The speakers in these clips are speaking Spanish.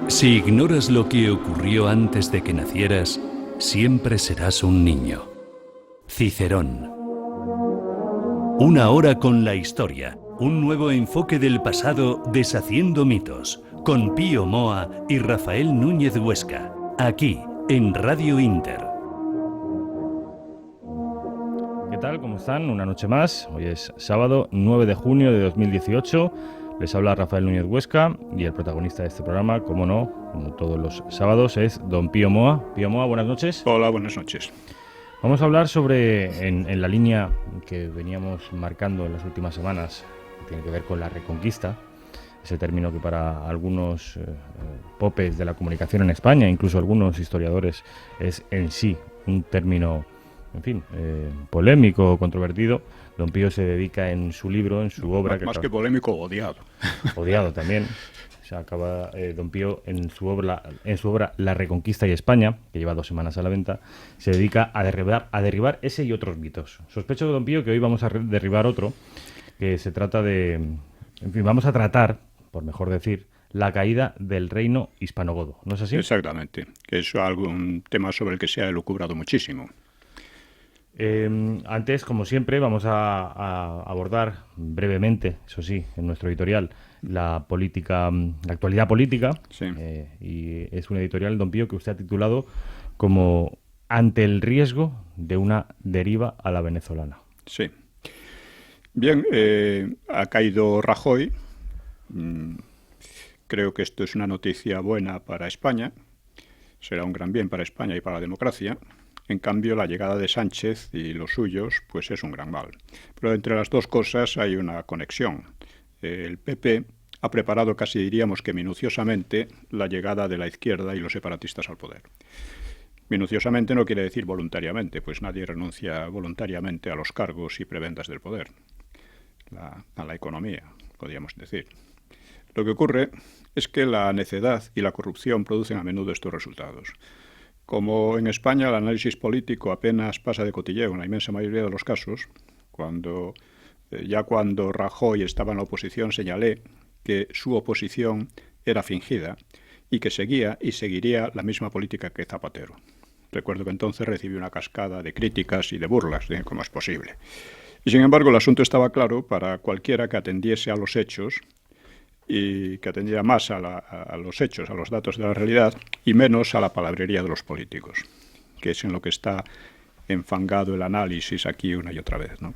Si ignoras lo que ocurrió antes de que nacieras, siempre serás un niño. Cicerón. Una hora con la historia. Un nuevo enfoque del pasado deshaciendo mitos. Con Pío Moa y Rafael Núñez Huesca. Aquí, en Radio Inter. ¿Qué tal? ¿Cómo están? Una noche más. Hoy es sábado 9 de junio de 2018. Les habla Rafael Núñez Huesca y el protagonista de este programa, como no, como todos los sábados, es don Pío Moa. Pío Moa, buenas noches. Hola, buenas noches. Vamos a hablar sobre, en la línea que veníamos marcando en las últimas semanas, que tiene que ver con la Reconquista, ese término que para algunos popes de la comunicación en España, incluso algunos historiadores, es en sí un término, en fin, polémico o controvertido. Don Pío se dedica en su libro, en su obra... Más que polémico, odiado. Odiado también. Se acaba Don Pío en su obra La Reconquista y España, que lleva 2 semanas a la venta, se dedica a derribar ese y otros mitos. Sospecho de Don Pío que hoy vamos a derribar otro, que se trata de... En fin, vamos a tratar, por mejor decir, la caída del reino hispanogodo. ¿No es así? Exactamente, que es un tema sobre el que se ha elucubrado muchísimo. Antes, como siempre, vamos a abordar brevemente, eso sí, en nuestro editorial, la actualidad política. Sí. Y es un editorial, don Pío, que usted ha titulado como Ante el riesgo de una deriva a la venezolana. Sí. Bien, ha caído Rajoy. Creo que esto es una noticia buena para España. Será un gran bien para España y para la democracia. En cambio, la llegada de Sánchez y los suyos, pues es un gran mal. Pero entre las dos cosas hay una conexión. El PP ha preparado, casi diríamos que minuciosamente, la llegada de la izquierda y los separatistas al poder. Minuciosamente no quiere decir voluntariamente, pues nadie renuncia voluntariamente a los cargos y prebendas del poder, a la economía, podríamos decir. Lo que ocurre es que la necedad y la corrupción producen a menudo estos resultados. Como en España el análisis político apenas pasa de cotilleo en la inmensa mayoría de los casos, cuando Rajoy estaba en la oposición señalé que su oposición era fingida y que seguía y seguiría la misma política que Zapatero. Recuerdo que entonces recibí una cascada de críticas y de burlas de cómo es posible. Y sin embargo el asunto estaba claro para cualquiera que atendiese a los hechos y que atendiera más a los hechos, a los datos de la realidad, y menos a la palabrería de los políticos, que es en lo que está enfangado el análisis aquí una y otra vez, ¿no?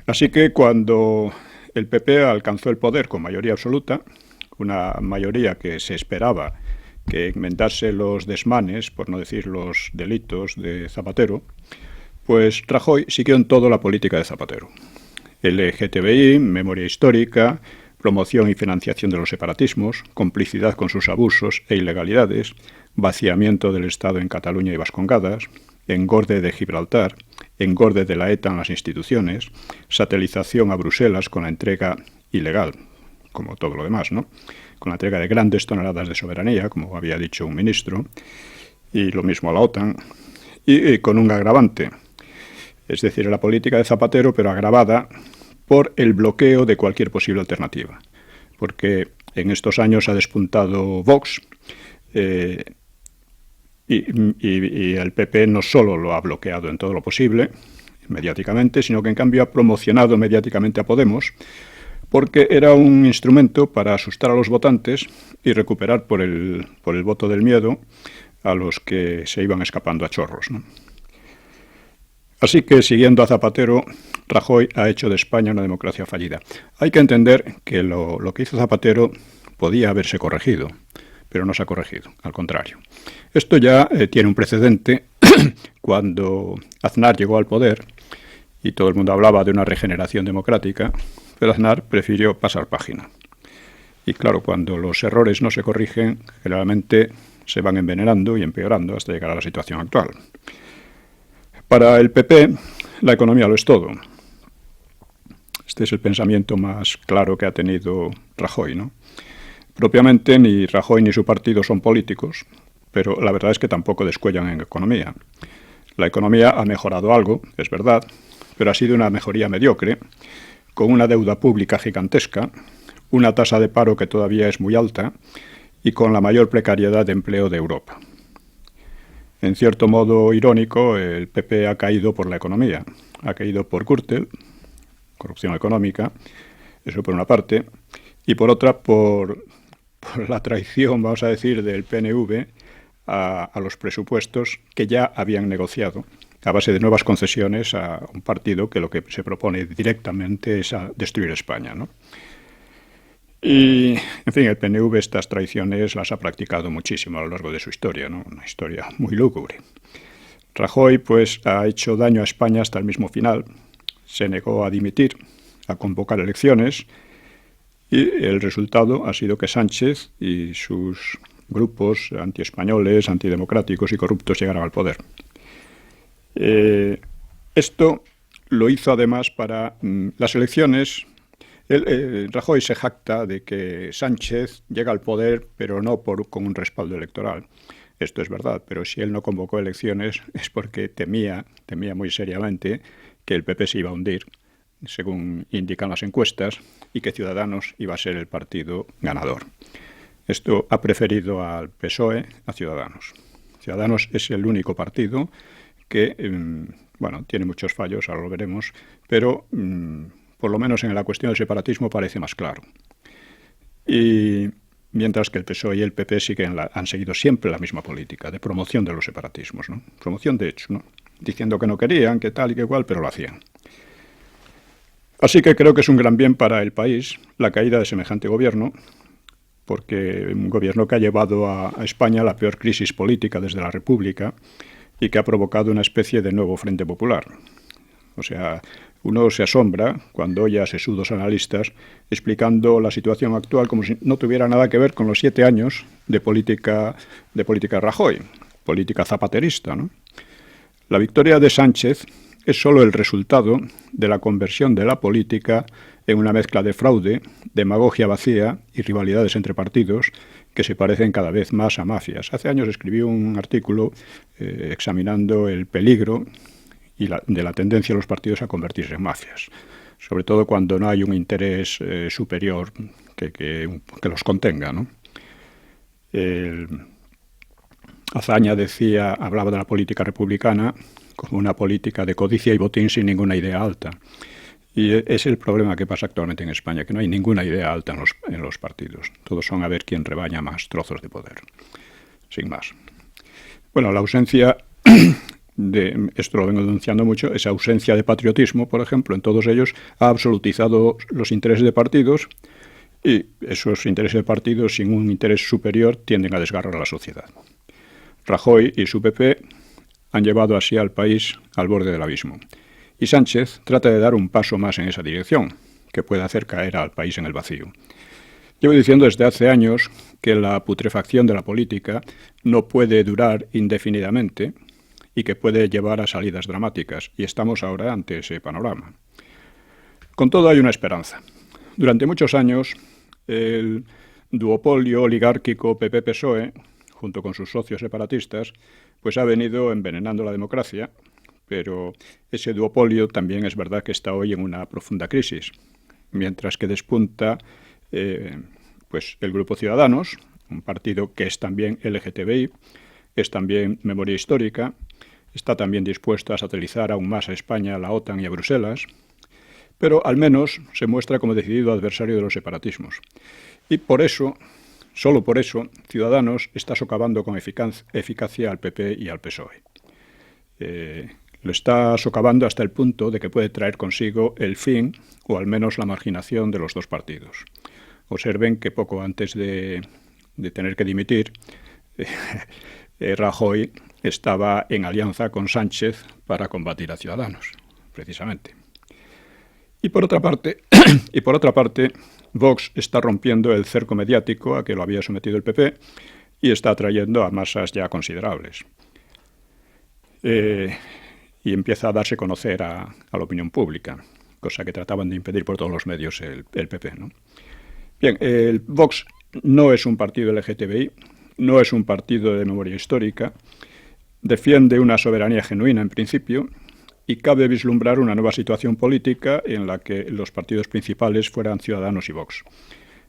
Así que cuando el PP alcanzó el poder con mayoría absoluta, una mayoría que se esperaba que enmendase los desmanes, por no decir los delitos de Zapatero, pues Rajoy siguió en todo la política de Zapatero. LGTBI, memoria histórica, promoción y financiación de los separatismos, complicidad con sus abusos e ilegalidades, vaciamiento del Estado en Cataluña y Vascongadas, engorde de Gibraltar, engorde de la ETA en las instituciones, satelización a Bruselas con la entrega ilegal, como todo lo demás, ¿no? Con la entrega de grandes toneladas de soberanía, como había dicho un ministro, y lo mismo a la OTAN, y con un agravante, es decir, la política de Zapatero, pero agravada por el bloqueo de cualquier posible alternativa. Porque en estos años ha despuntado Vox y el PP no solo lo ha bloqueado en todo lo posible, mediáticamente, sino que en cambio ha promocionado mediáticamente a Podemos, porque era un instrumento para asustar a los votantes y recuperar por el voto del miedo a los que se iban escapando a chorros, ¿no? Así que, siguiendo a Zapatero, Rajoy ha hecho de España una democracia fallida. Hay que entender que lo que hizo Zapatero podía haberse corregido, pero no se ha corregido, al contrario. Esto ya tiene un precedente. Cuando Aznar llegó al poder y todo el mundo hablaba de una regeneración democrática, pero Aznar prefirió pasar página. Y claro, cuando los errores no se corrigen, generalmente se van envenenando y empeorando hasta llegar a la situación actual. Para el PP, la economía lo es todo. Este es el pensamiento más claro que ha tenido Rajoy, ¿no? Propiamente ni Rajoy ni su partido son políticos, pero la verdad es que tampoco descuellan en economía. La economía ha mejorado algo, es verdad, pero ha sido una mejoría mediocre, con una deuda pública gigantesca, una tasa de paro que todavía es muy alta y con la mayor precariedad de empleo de Europa. En cierto modo irónico, el PP ha caído por la economía. Ha caído por Gürtel, corrupción económica, eso por una parte, y por otra por la traición, vamos a decir, del PNV a los presupuestos que ya habían negociado a base de nuevas concesiones a un partido que lo que se propone directamente es a destruir España, ¿no? Y, en fin, el PNV estas traiciones las ha practicado muchísimo a lo largo de su historia, ¿no? Una historia muy lúgubre. Rajoy, pues, ha hecho daño a España hasta el mismo final. Se negó a dimitir, a convocar elecciones, y el resultado ha sido que Sánchez y sus grupos antiespañoles, antidemocráticos y corruptos llegaron al poder. Esto lo hizo además para las elecciones. Rajoy se jacta de que Sánchez llega al poder, pero no con un respaldo electoral. Esto es verdad, pero si él no convocó elecciones es porque temía muy seriamente que el PP se iba a hundir, según indican las encuestas, y que Ciudadanos iba a ser el partido ganador. Esto ha preferido al PSOE a Ciudadanos. Ciudadanos es el único partido que, tiene muchos fallos, ahora lo veremos, pero por lo menos en la cuestión del separatismo parece más claro. Y mientras que el PSOE y el PP han seguido siempre la misma política de promoción de los separatismos, ¿no? Promoción de hecho, ¿no? Diciendo que no querían, que tal y que cual, pero lo hacían. Así que creo que es un gran bien para el país la caída de semejante gobierno, porque un gobierno que ha llevado a España a la peor crisis política desde la República y que ha provocado una especie de nuevo Frente Popular. O sea, uno se asombra cuando oye a sesudos analistas explicando la situación actual como si no tuviera nada que ver con los 7 años de política Rajoy, política zapaterista, ¿no? La victoria de Sánchez es solo el resultado de la conversión de la política en una mezcla de fraude, demagogia vacía y rivalidades entre partidos que se parecen cada vez más a mafias. Hace años escribí un artículo examinando el peligro de la tendencia de los partidos a convertirse en mafias, sobre todo cuando no hay un interés superior que los contenga, ¿no? Azaña hablaba de la política republicana como una política de codicia y botín sin ninguna idea alta. Y es el problema que pasa actualmente en España, que no hay ninguna idea alta en los partidos. Todos son a ver quién rebaña más trozos de poder, sin más. Bueno, la ausencia esto lo vengo denunciando mucho, esa ausencia de patriotismo, por ejemplo, en todos ellos ha absolutizado los intereses de partidos, y esos intereses de partidos sin un interés superior tienden a desgarrar a la sociedad. Rajoy y su PP han llevado así al país al borde del abismo. Y Sánchez trata de dar un paso más en esa dirección, que puede hacer caer al país en el vacío. Llevo diciendo desde hace años que la putrefacción de la política no puede durar indefinidamente y que puede llevar a salidas dramáticas, y estamos ahora ante ese panorama. Con todo hay una esperanza. Durante muchos años, el duopolio oligárquico PP-PSOE, junto con sus socios separatistas, pues ha venido envenenando la democracia, pero ese duopolio también es verdad que está hoy en una profunda crisis, mientras que despunta pues el Grupo Ciudadanos, un partido que es también LGTBI, es también memoria histórica, está también dispuesto a satelizar aún más a España, a la OTAN y a Bruselas, pero al menos se muestra como decidido adversario de los separatismos. Y por eso, solo por eso, Ciudadanos está socavando con eficacia al PP y al PSOE. Lo está socavando hasta el punto de que puede traer consigo el fin, o al menos la marginación de los dos partidos. Observen que poco antes de tener que dimitir, Rajoy estaba en alianza con Sánchez para combatir a Ciudadanos, precisamente. Y por otra parte, Vox está rompiendo el cerco mediático a que lo había sometido el PP y está atrayendo a masas ya considerables. Y empieza a darse a conocer a la opinión pública, cosa que trataban de impedir por todos los medios el PP, ¿no? Bien, el Vox no es un partido LGTBI, no es un partido de memoria histórica, defiende una soberanía genuina en principio, y cabe vislumbrar una nueva situación política en la que los partidos principales fueran Ciudadanos y Vox.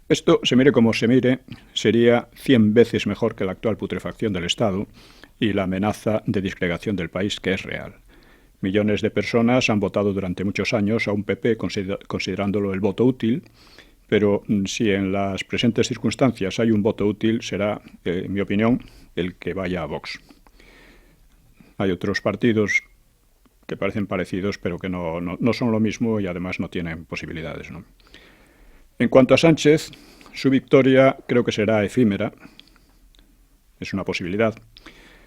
Esto, se mire como se mire, sería 100 veces mejor que la actual putrefacción del Estado y la amenaza de disgregación del país, que es real. Millones de personas han votado durante muchos años a un PP considerándolo el voto útil, pero si en las presentes circunstancias hay un voto útil, será, en mi opinión, el que vaya a Vox. Hay otros partidos que parecen parecidos, pero que no son lo mismo y además no tienen posibilidades, ¿no? En cuanto a Sánchez, su victoria creo que será efímera, es una posibilidad,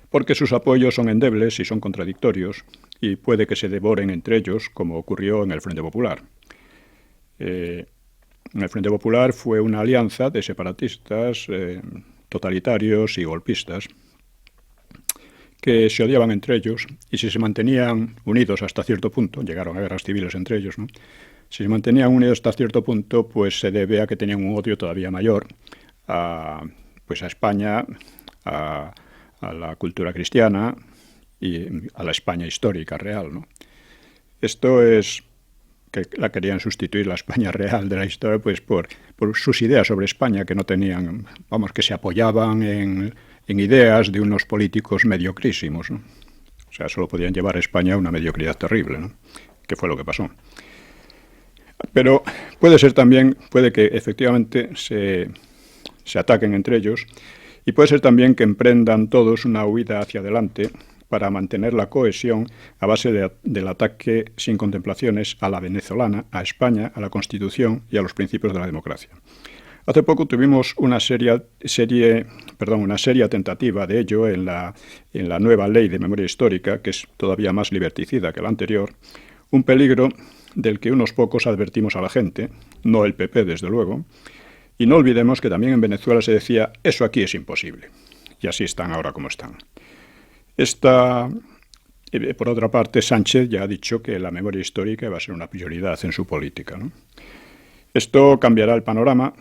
porque sus apoyos son endebles y son contradictorios, y puede que se devoren entre ellos, como ocurrió en el Frente Popular. En el Frente Popular fue una alianza de separatistas, totalitarios y golpistas, que se odiaban entre ellos, y si se mantenían unidos hasta cierto punto, llegaron a guerras civiles entre ellos, ¿no? Si se mantenían unidos hasta cierto punto, pues se debe a que tenían un odio todavía mayor a España, a la cultura cristiana y a la España histórica real, ¿no? Esto es que la querían sustituir, la España real de la historia, pues por sus ideas sobre España, que no tenían, vamos, que se apoyaban en ideas de unos políticos mediocrísimos, ¿no? O sea, solo podían llevar a España a una mediocridad terrible, ¿no? Que fue lo que pasó. Pero puede ser también, puede que efectivamente se ataquen entre ellos, y puede ser también que emprendan todos una huida hacia adelante para mantener la cohesión a base del ataque sin contemplaciones a la venezolana, a España, a la Constitución y a los principios de la democracia. Hace poco tuvimos una seria tentativa de ello en la nueva ley de memoria histórica, que es todavía más liberticida que la anterior, un peligro del que unos pocos advertimos a la gente, no el PP desde luego, y no olvidemos que también en Venezuela se decía, eso aquí es imposible, y así están ahora como están. Por otra parte, Sánchez ya ha dicho que la memoria histórica va a ser una prioridad en su política, ¿no? Esto cambiará el panorama,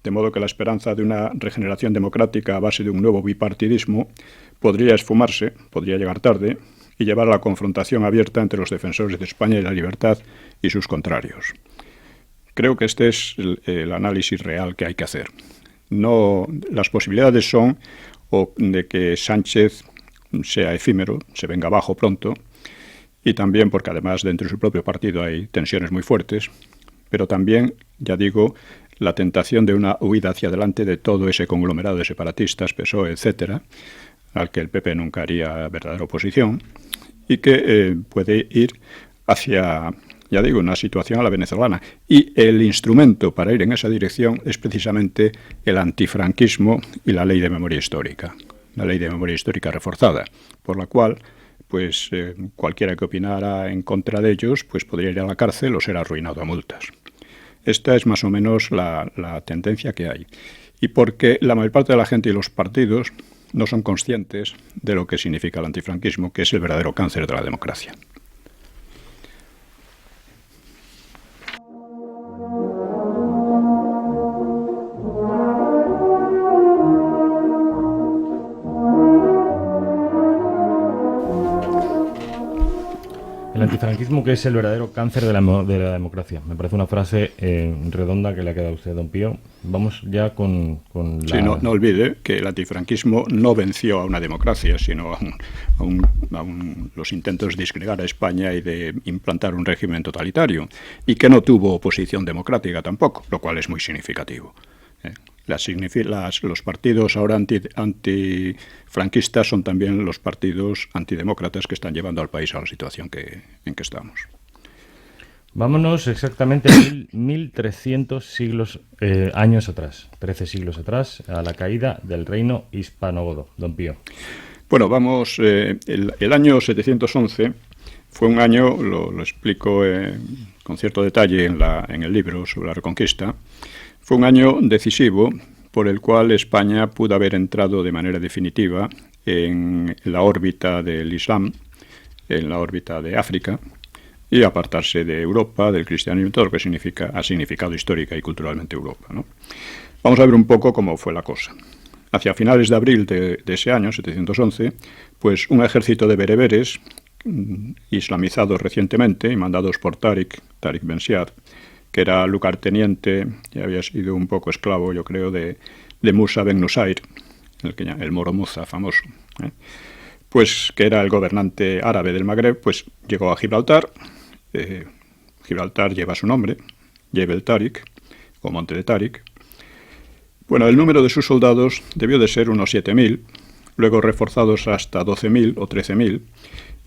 de modo que la esperanza de una regeneración democrática a base de un nuevo bipartidismo podría esfumarse, podría llegar tarde, y llevar a la confrontación abierta entre los defensores de España y la libertad y sus contrarios. Creo que este es el análisis real que hay que hacer. No, las posibilidades son o de que Sánchez sea efímero, se venga abajo pronto, y también porque además dentro de su propio partido hay tensiones muy fuertes, pero también, ya digo, la tentación de una huida hacia adelante de todo ese conglomerado de separatistas, PSOE, etcétera, al que el PP nunca haría verdadera oposición, y que puede ir hacia, ya digo, una situación a la venezolana. Y el instrumento para ir en esa dirección es precisamente el antifranquismo y la ley de memoria histórica, la ley de memoria histórica reforzada, por la cual pues cualquiera que opinara en contra de ellos pues podría ir a la cárcel o ser arruinado a multas. Esta es más o menos la tendencia que hay. Y porque la mayor parte de la gente y los partidos no son conscientes de lo que significa el antifranquismo, que es el verdadero cáncer de la democracia. El antifranquismo, que es el verdadero cáncer de la democracia. Me parece una frase redonda que le ha quedado a usted, don Pío. Vamos ya con la... Sí, no olvide que el antifranquismo no venció a una democracia, sino a los intentos de disgregar a España y de implantar un régimen totalitario, y que no tuvo oposición democrática tampoco, lo cual es muy significativo. Los partidos ahora antifranquistas son también los partidos antidemócratas que están llevando al país a la situación en que estamos. Vámonos exactamente 1300 años atrás, 13 siglos atrás, a la caída del reino hispanogodo, don Pío. Bueno, vamos, el año 711 fue un año, lo explico con cierto detalle en el libro sobre la Reconquista. Fue un año decisivo por el cual España pudo haber entrado de manera definitiva en la órbita del Islam, en la órbita de África, y apartarse de Europa, del cristianismo, todo lo que ha significado histórica y culturalmente Europa, ¿no? Vamos a ver un poco cómo fue la cosa. Hacia finales de abril de ese año, 711, pues un ejército de bereberes, islamizados recientemente y mandados por Tariq Ben Siad, que era lugarteniente y había sido un poco esclavo, yo creo, de Musa ben Nusayr, el moro Musa famoso, pues que era el gobernante árabe del Magreb, pues llegó a Gibraltar. Gibraltar lleva su nombre, Jebel Tarik, o Monte de Tarik. Bueno, el número de sus soldados debió de ser unos 7.000, luego reforzados hasta 12.000 o 13.000,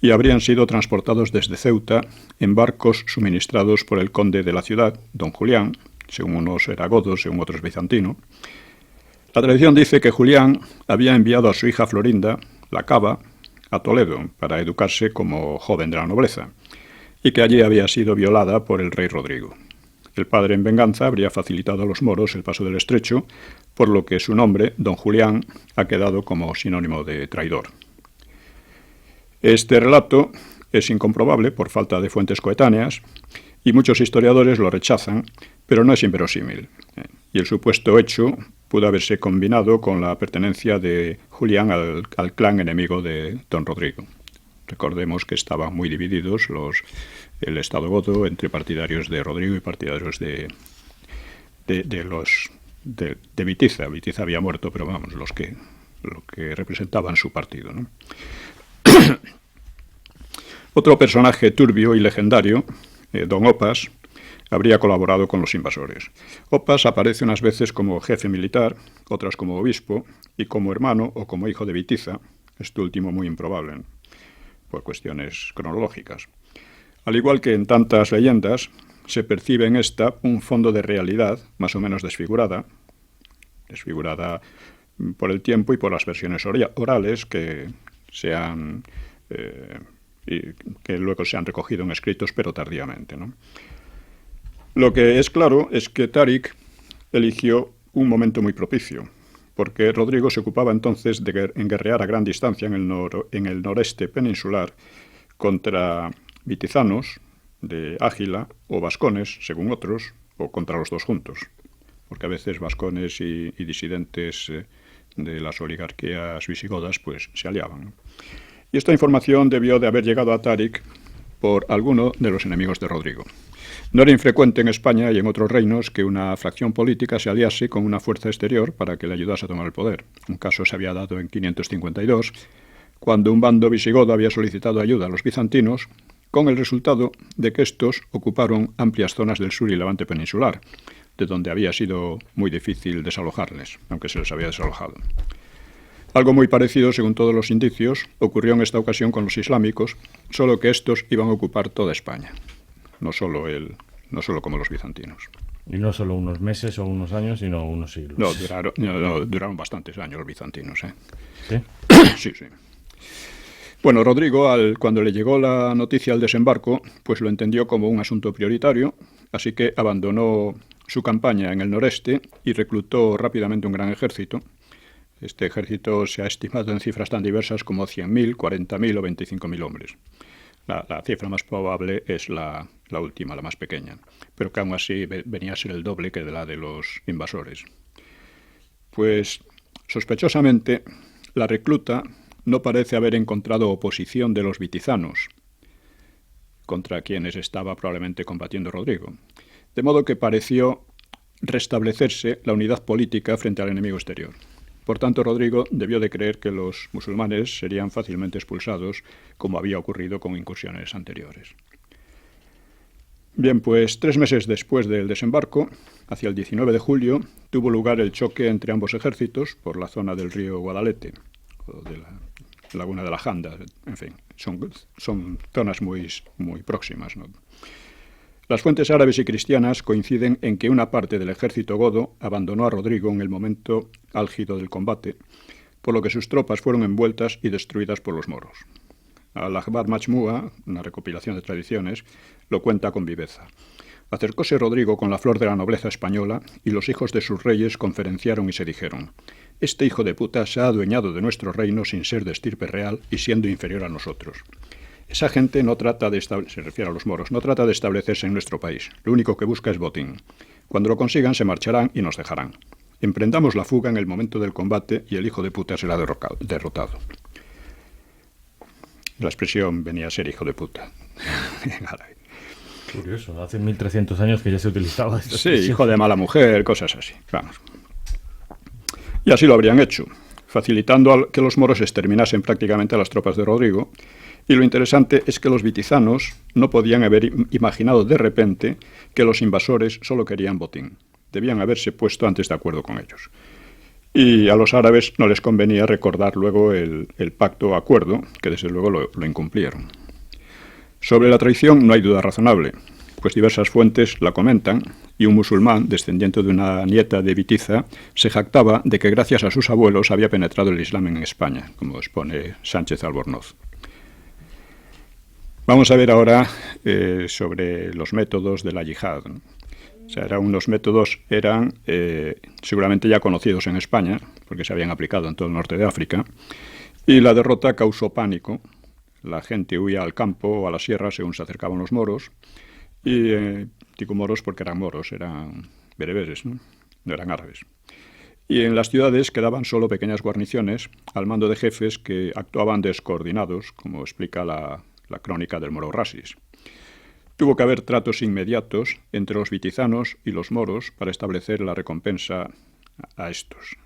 y habrían sido transportados desde Ceuta en barcos suministrados por el conde de la ciudad, don Julián, según unos era godo, según otros bizantino. La tradición dice que Julián había enviado a su hija Florinda, la Cava, a Toledo para educarse como joven de la nobleza, y que allí había sido violada por el rey Rodrigo. El padre, en venganza, habría facilitado a los moros el paso del estrecho, por lo que su nombre, don Julián, ha quedado como sinónimo de traidor. Este relato es incomprobable por falta de fuentes coetáneas, y muchos historiadores lo rechazan, pero no es inverosímil. Y el supuesto hecho pudo haberse combinado con la pertenencia de Julián al clan enemigo de don Rodrigo. Recordemos que estaban muy divididos el Estado godo entre partidarios de Rodrigo y partidarios de Witiza. Witiza había muerto, pero vamos, lo que representaban su partido, ¿no? Otro personaje turbio y legendario, don Opas, habría colaborado con los invasores. Opas aparece unas veces como jefe militar, otras como obispo, y como hermano o como hijo de Witiza, esto último muy improbable, por cuestiones cronológicas. Al igual que en tantas leyendas, se percibe en esta un fondo de realidad más o menos desfigurada por el tiempo y por las versiones orales que luego se han recogido en escritos, pero tardíamente, ¿no? Lo que es claro es que Tarik eligió un momento muy propicio, porque Rodrigo se ocupaba entonces de guerrear a gran distancia en el noreste peninsular contra vitizanos de Ágila o vascones, según otros, o contra los dos juntos, porque a veces vascones y disidentes de las oligarquías visigodas pues se aliaban, ¿no? Y esta información debió de haber llegado a Tarik por alguno de los enemigos de Rodrigo. No era infrecuente en España y en otros reinos que una fracción política se aliase con una fuerza exterior para que le ayudase a tomar el poder. Un caso se había dado en 552, cuando un bando visigodo había solicitado ayuda a los bizantinos, con el resultado de que estos ocuparon amplias zonas del sur y levante peninsular, de donde había sido muy difícil desalojarles, aunque se les había desalojado. Algo muy parecido, según todos los indicios, ocurrió en esta ocasión con los islámicos, solo que estos iban a ocupar toda España, no solo como los bizantinos. Y no solo unos meses o unos años, sino unos siglos. No, duraron bastantes años los bizantinos, ¿eh? ¿Sí? Sí, sí. Bueno, Rodrigo, cuando le llegó la noticia del desembarco, pues lo entendió como un asunto prioritario, así que abandonó su campaña en el noreste y reclutó rápidamente un gran ejército. Este ejército se ha estimado en cifras tan diversas como 100.000, 40.000 o 25.000 hombres. La cifra más probable es la última, la más pequeña, pero que aún así venía a ser el doble que la de los invasores. Pues, sospechosamente, la recluta no parece haber encontrado oposición de los vitizanos, contra quienes estaba probablemente combatiendo Rodrigo, de modo que pareció restablecerse la unidad política frente al enemigo exterior. Por tanto, Rodrigo debió de creer que los musulmanes serían fácilmente expulsados, como había ocurrido con incursiones anteriores. Bien, pues 3 meses después del desembarco, hacia el 19 de julio, tuvo lugar el choque entre ambos ejércitos por la zona del río Guadalete, o de la laguna de la Janda, en fin, son zonas muy próximas, ¿no? Las fuentes árabes y cristianas coinciden en que una parte del ejército godo abandonó a Rodrigo en el momento álgido del combate, por lo que sus tropas fueron envueltas y destruidas por los moros. Al-Akhbar Majmua, una recopilación de tradiciones, lo cuenta con viveza. Acercóse Rodrigo con la flor de la nobleza española y los hijos de sus reyes conferenciaron y se dijeron: «Este hijo de puta se ha adueñado de nuestro reino sin ser de estirpe real y siendo inferior a nosotros. Esa gente no trata de se refiere a los moros, no trata de establecerse en nuestro país. Lo único que busca es botín. Cuando lo consigan se marcharán y nos dejarán. Emprendamos la fuga en el momento del combate y el hijo de puta será derrotado». La expresión venía a ser hijo de puta. Curioso, hace 1300 años que ya se utilizaba esta Sí, expresión. hijo de mala mujer, cosas así. Vamos. Y así lo habrían hecho, facilitando que los moros exterminasen prácticamente a las tropas de Rodrigo. Y lo interesante es que los vitizanos no podían haber imaginado de repente que los invasores solo querían botín. Debían haberse puesto antes de acuerdo con ellos. Y a los árabes no les convenía recordar luego el pacto o acuerdo, que desde luego lo incumplieron. Sobre la traición no hay duda razonable, pues diversas fuentes la comentan, y un musulmán, descendiente de una nieta de Bitiza, se jactaba de que gracias a sus abuelos había penetrado el Islam en España, como expone Sánchez Albornoz. Vamos a ver ahora sobre los métodos de la yihad. O sea, unos métodos eran seguramente ya conocidos en España, porque se habían aplicado en todo el norte de África, y la derrota causó pánico. La gente huía al campo o a la sierra según se acercaban los moros, y digo moros porque eran moros, eran bereberes, no eran árabes. Y en las ciudades quedaban solo pequeñas guarniciones al mando de jefes que actuaban descoordinados, como explica la crónica del moro Rasis. Tuvo que haber tratos inmediatos entre los vitizanos y los moros para establecer la recompensa a estos,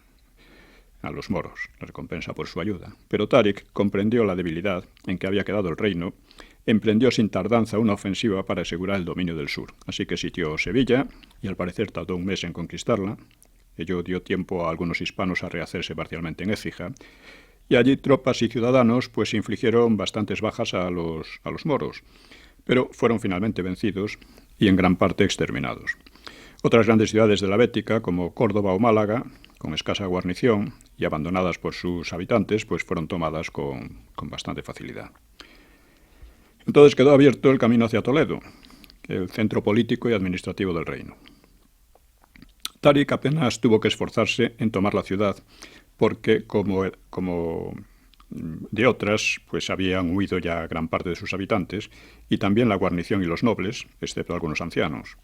a los moros, la recompensa por su ayuda. Pero Táriq comprendió la debilidad en que había quedado el reino, emprendió sin tardanza una ofensiva para asegurar el dominio del sur. Así que sitió Sevilla, y al parecer tardó un mes en conquistarla. Ello dio tiempo a algunos hispanos a rehacerse parcialmente en Écija, y allí tropas y ciudadanos pues infligieron bastantes bajas a los moros, pero fueron finalmente vencidos y en gran parte exterminados. Otras grandes ciudades de la Bética, como Córdoba o Málaga, con escasa guarnición y abandonadas por sus habitantes, pues fueron tomadas con bastante facilidad. Entonces quedó abierto el camino hacia Toledo, el centro político y administrativo del reino. Táriq apenas tuvo que esforzarse en tomar la ciudad, porque como de otras, pues habían huido ya gran parte de sus habitantes, y también la guarnición y los nobles, excepto algunos ancianos.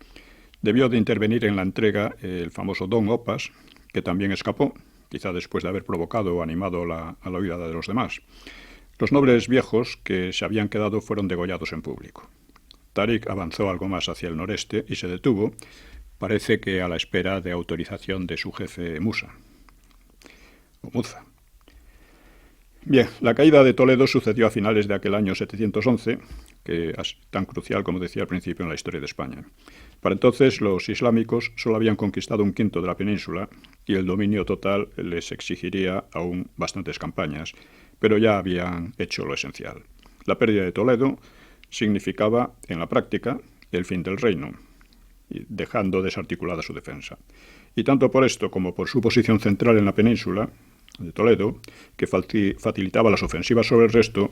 Debió de intervenir en la entrega el famoso Don Opas, que también escapó, quizá después de haber provocado o animado a la huida de los demás. Los nobles viejos que se habían quedado fueron degollados en público. Táriq avanzó algo más hacia el noreste y se detuvo, parece que a la espera de autorización de su jefe Musa, o Muza. Bien, la caída de Toledo sucedió a finales de aquel año 711, que es tan crucial como decía al principio en la historia de España. Para entonces los islámicos solo habían conquistado un quinto de la península y el dominio total les exigiría aún bastantes campañas, pero ya habían hecho lo esencial. La pérdida de Toledo significaba, en la práctica, el fin del reino, dejando desarticulada su defensa. Y tanto por esto como por su posición central en la península de Toledo, que facilitaba las ofensivas sobre el resto,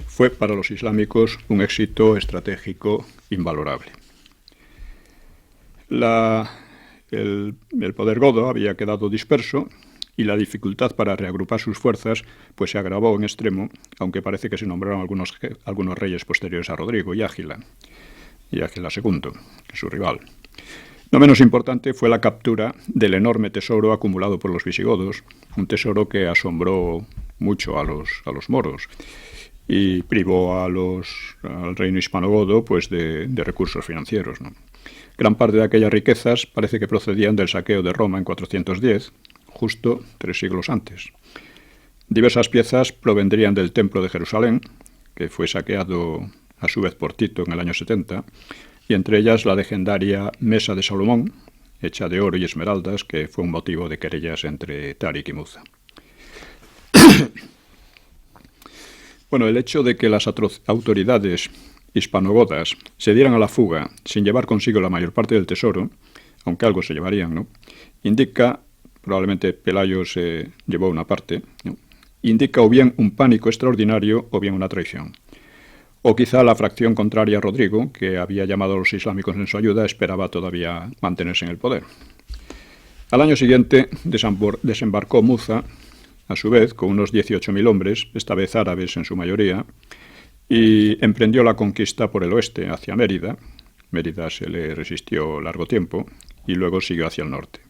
fue para los islámicos un éxito estratégico invalorable. El poder godo había quedado disperso y la dificultad para reagrupar sus fuerzas pues se agravó en extremo, aunque parece que se nombraron algunos reyes posteriores a Rodrigo y Ágila II, su rival. No menos importante fue la captura del enorme tesoro acumulado por los visigodos, un tesoro que asombró mucho a los moros y privó al reino hispanogodo pues de recursos financieros, ¿no? Gran parte de aquellas riquezas parece que procedían del saqueo de Roma en 410, justo 3 siglos antes. Diversas piezas provendrían del Templo de Jerusalén, que fue saqueado a su vez por Tito en el año 70, y entre ellas la legendaria Mesa de Salomón, hecha de oro y esmeraldas, que fue un motivo de querellas entre Táriq y Muza. Bueno, el hecho de que las autoridades hispanogodas se dieran a la fuga sin llevar consigo la mayor parte del tesoro, aunque algo se llevarían, ¿no?, indica, probablemente Pelayo se llevó una parte, ¿no?, indica o bien un pánico extraordinario o bien una traición. O quizá la fracción contraria a Rodrigo, que había llamado a los islámicos en su ayuda, esperaba todavía mantenerse en el poder. Al año siguiente desembarcó Muza, a su vez, con unos 18.000 hombres, esta vez árabes en su mayoría, y emprendió la conquista por el oeste, hacia Mérida. Mérida se le resistió largo tiempo, y luego siguió hacia el norte.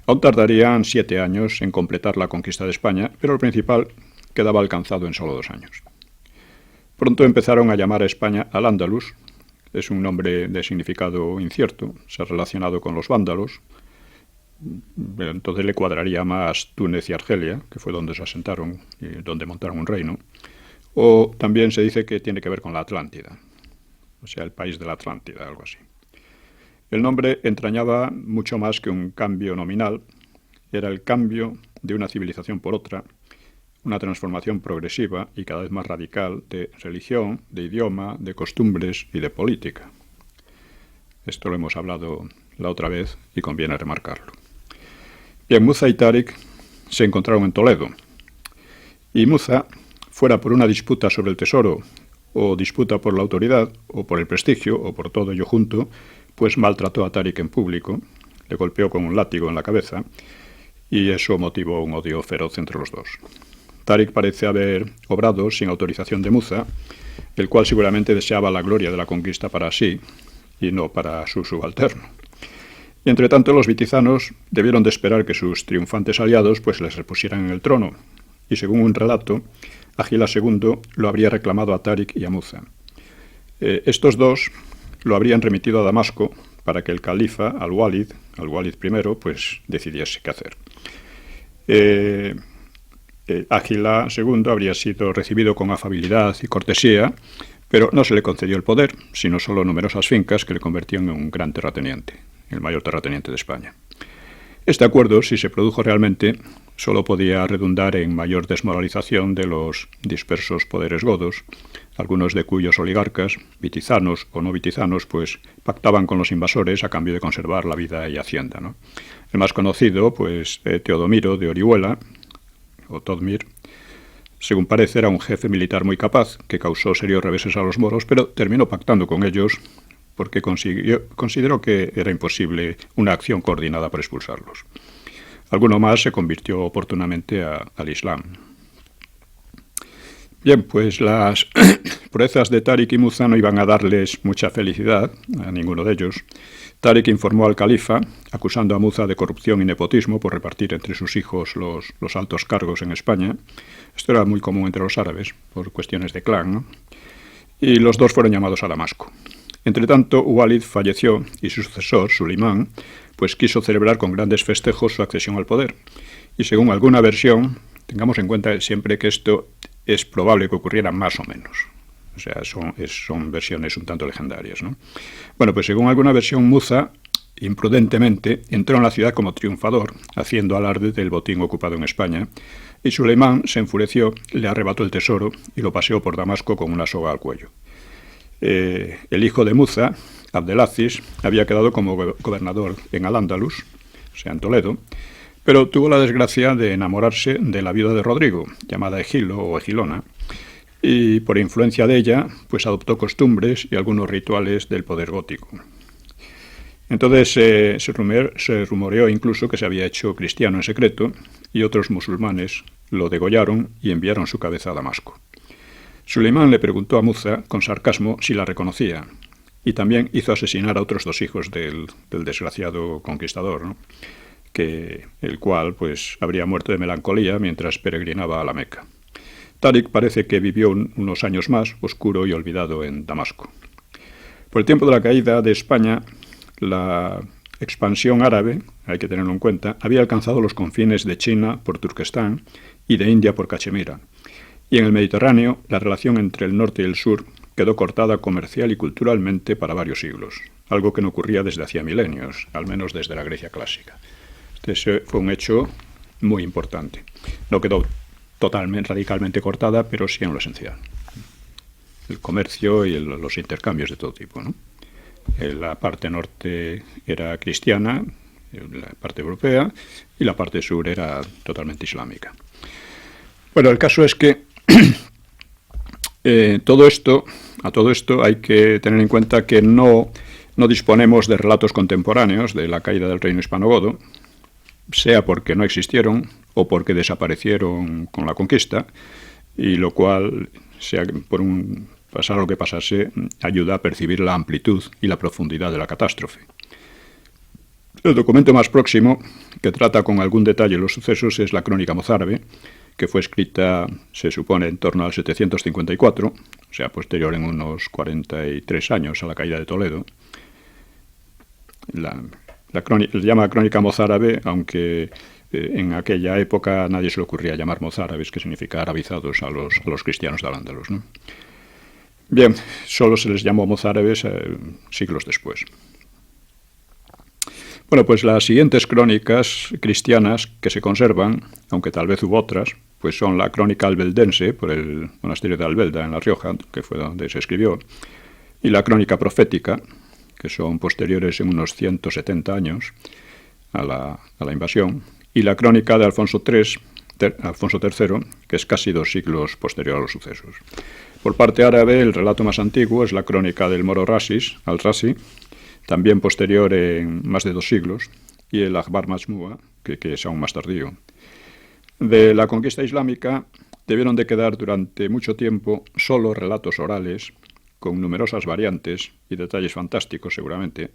Aún tardarían 7 años en completar la conquista de España, pero el principal quedaba alcanzado en solo 2 años. Pronto empezaron a llamar a España Al-Ándalus, es un nombre de significado incierto, se ha relacionado con los vándalos, entonces le cuadraría más Túnez y Argelia, que fue donde se asentaron y donde montaron un reino. O también se dice que tiene que ver con la Atlántida, o sea, el país de la Atlántida, algo así. El nombre entrañaba mucho más que un cambio nominal, era el cambio de una civilización por otra, una transformación progresiva y cada vez más radical de religión, de idioma, de costumbres y de política. Esto lo hemos hablado la otra vez y conviene remarcarlo. Bien, Muza y Tarik se encontraron en Toledo y Muza, fuera por una disputa sobre el tesoro o disputa por la autoridad o por el prestigio o por todo ello junto, pues maltrató a Tarik en público, le golpeó con un látigo en la cabeza y eso motivó un odio feroz entre los dos. Tarik parece haber obrado sin autorización de Muza, el cual seguramente deseaba la gloria de la conquista para sí y no para su subalterno. Y entre tanto los vitizanos debieron de esperar que sus triunfantes aliados pues les repusieran en el trono, y según un relato, Agila II lo habría reclamado a Tarik y a Muza. Estos dos lo habrían remitido a Damasco para que el califa, Al-Walid I, pues decidiese qué hacer. Agila II habría sido recibido con afabilidad y cortesía, pero no se le concedió el poder, sino solo numerosas fincas que le convertían en un gran terrateniente, el mayor terrateniente de España. Este acuerdo, si se produjo realmente, solo podía redundar en mayor desmoralización de los dispersos poderes godos, algunos de cuyos oligarcas, vitizanos o no vitizanos, pues pactaban con los invasores a cambio de conservar la vida y hacienda, ¿no? El más conocido, pues Teodomiro de Orihuela, o Todmir, según parece, era un jefe militar muy capaz, que causó serios reveses a los moros, pero terminó pactando con ellos porque consideró que era imposible una acción coordinada para expulsarlos. Alguno más se convirtió oportunamente al Islam. Bien, pues las proezas de Tarik y Muza no iban a darles mucha felicidad a ninguno de ellos. Tarik informó al califa, acusando a Muza de corrupción y nepotismo por repartir entre sus hijos los altos cargos en España. Esto era muy común entre los árabes, por cuestiones de clan, ¿no? Y los dos fueron llamados a Damasco. Entretanto, Walid falleció y su sucesor, Suleimán, pues quiso celebrar con grandes festejos su accesión al poder. Y según alguna versión, tengamos en cuenta siempre que esto es probable que ocurriera más o menos. O sea, son versiones un tanto legendarias, ¿no? Bueno, pues según alguna versión, Muza, imprudentemente, entró en la ciudad como triunfador, haciendo alarde del botín ocupado en España, y Suleimán se enfureció, le arrebató el tesoro y lo paseó por Damasco con una soga al cuello. El hijo de Muza, Abdelaziz, había quedado como gobernador en Al-Ándalus, o sea, en Toledo, pero tuvo la desgracia de enamorarse de la viuda de Rodrigo, llamada Egilo o Egilona, y por influencia de ella, pues adoptó costumbres y algunos rituales del poder gótico. Entonces se rumoreó incluso que se había hecho cristiano en secreto y otros musulmanes lo degollaron y enviaron su cabeza a Damasco. Suleimán le preguntó a Muza con sarcasmo si la reconocía y también hizo asesinar a otros dos hijos del desgraciado conquistador, ¿no? El cual pues habría muerto de melancolía mientras peregrinaba a la Meca. Tarik parece que vivió unos años más, oscuro y olvidado en Damasco. Por el tiempo de la caída de España, la expansión árabe, hay que tenerlo en cuenta, había alcanzado los confines de China por Turquestán y de India por Cachemira. Y en el Mediterráneo, la relación entre el norte y el sur quedó cortada comercial y culturalmente para varios siglos, algo que no ocurría desde hacía milenios, al menos desde la Grecia clásica. Este fue un hecho muy importante. No quedó totalmente, radicalmente cortada, pero sí en lo esencial. El comercio y los intercambios de todo tipo, ¿no? La parte norte era cristiana, la parte europea, y la parte sur era totalmente islámica. Bueno, el caso es que a todo esto hay que tener en cuenta que no disponemos de relatos contemporáneos de la caída del reino hispano-godo, sea porque no existieron o porque desaparecieron con la conquista, y lo cual, sea por pasar lo que pasase, ayuda a percibir la amplitud y la profundidad de la catástrofe. El documento más próximo, que trata con algún detalle los sucesos, es la Crónica mozárabe, que fue escrita, se supone, en torno al 754, o sea, posterior en unos 43 años a la caída de Toledo. Le llama Crónica mozárabe, aunque en aquella época nadie se le ocurría llamar mozárabes, que significa arabizados a los cristianos de Al-Ándalus, ¿no? Bien, solo se les llamó mozárabes siglos después. Bueno, pues las siguientes crónicas cristianas que se conservan, aunque tal vez hubo otras, pues son la Crónica albeldense, por el monasterio de Albelda, en La Rioja, que fue donde se escribió, y la Crónica profética, que son posteriores en unos 170 años a la invasión, y la Crónica de Alfonso III, que es casi 2 siglos posterior a los sucesos. Por parte árabe, el relato más antiguo es la Crónica del moro al-Rasi, también posterior en más de 2 siglos, y el Akhbar Majmua, que es aún más tardío. De la conquista islámica debieron de quedar durante mucho tiempo solo relatos orales, con numerosas variantes y detalles fantásticos seguramente,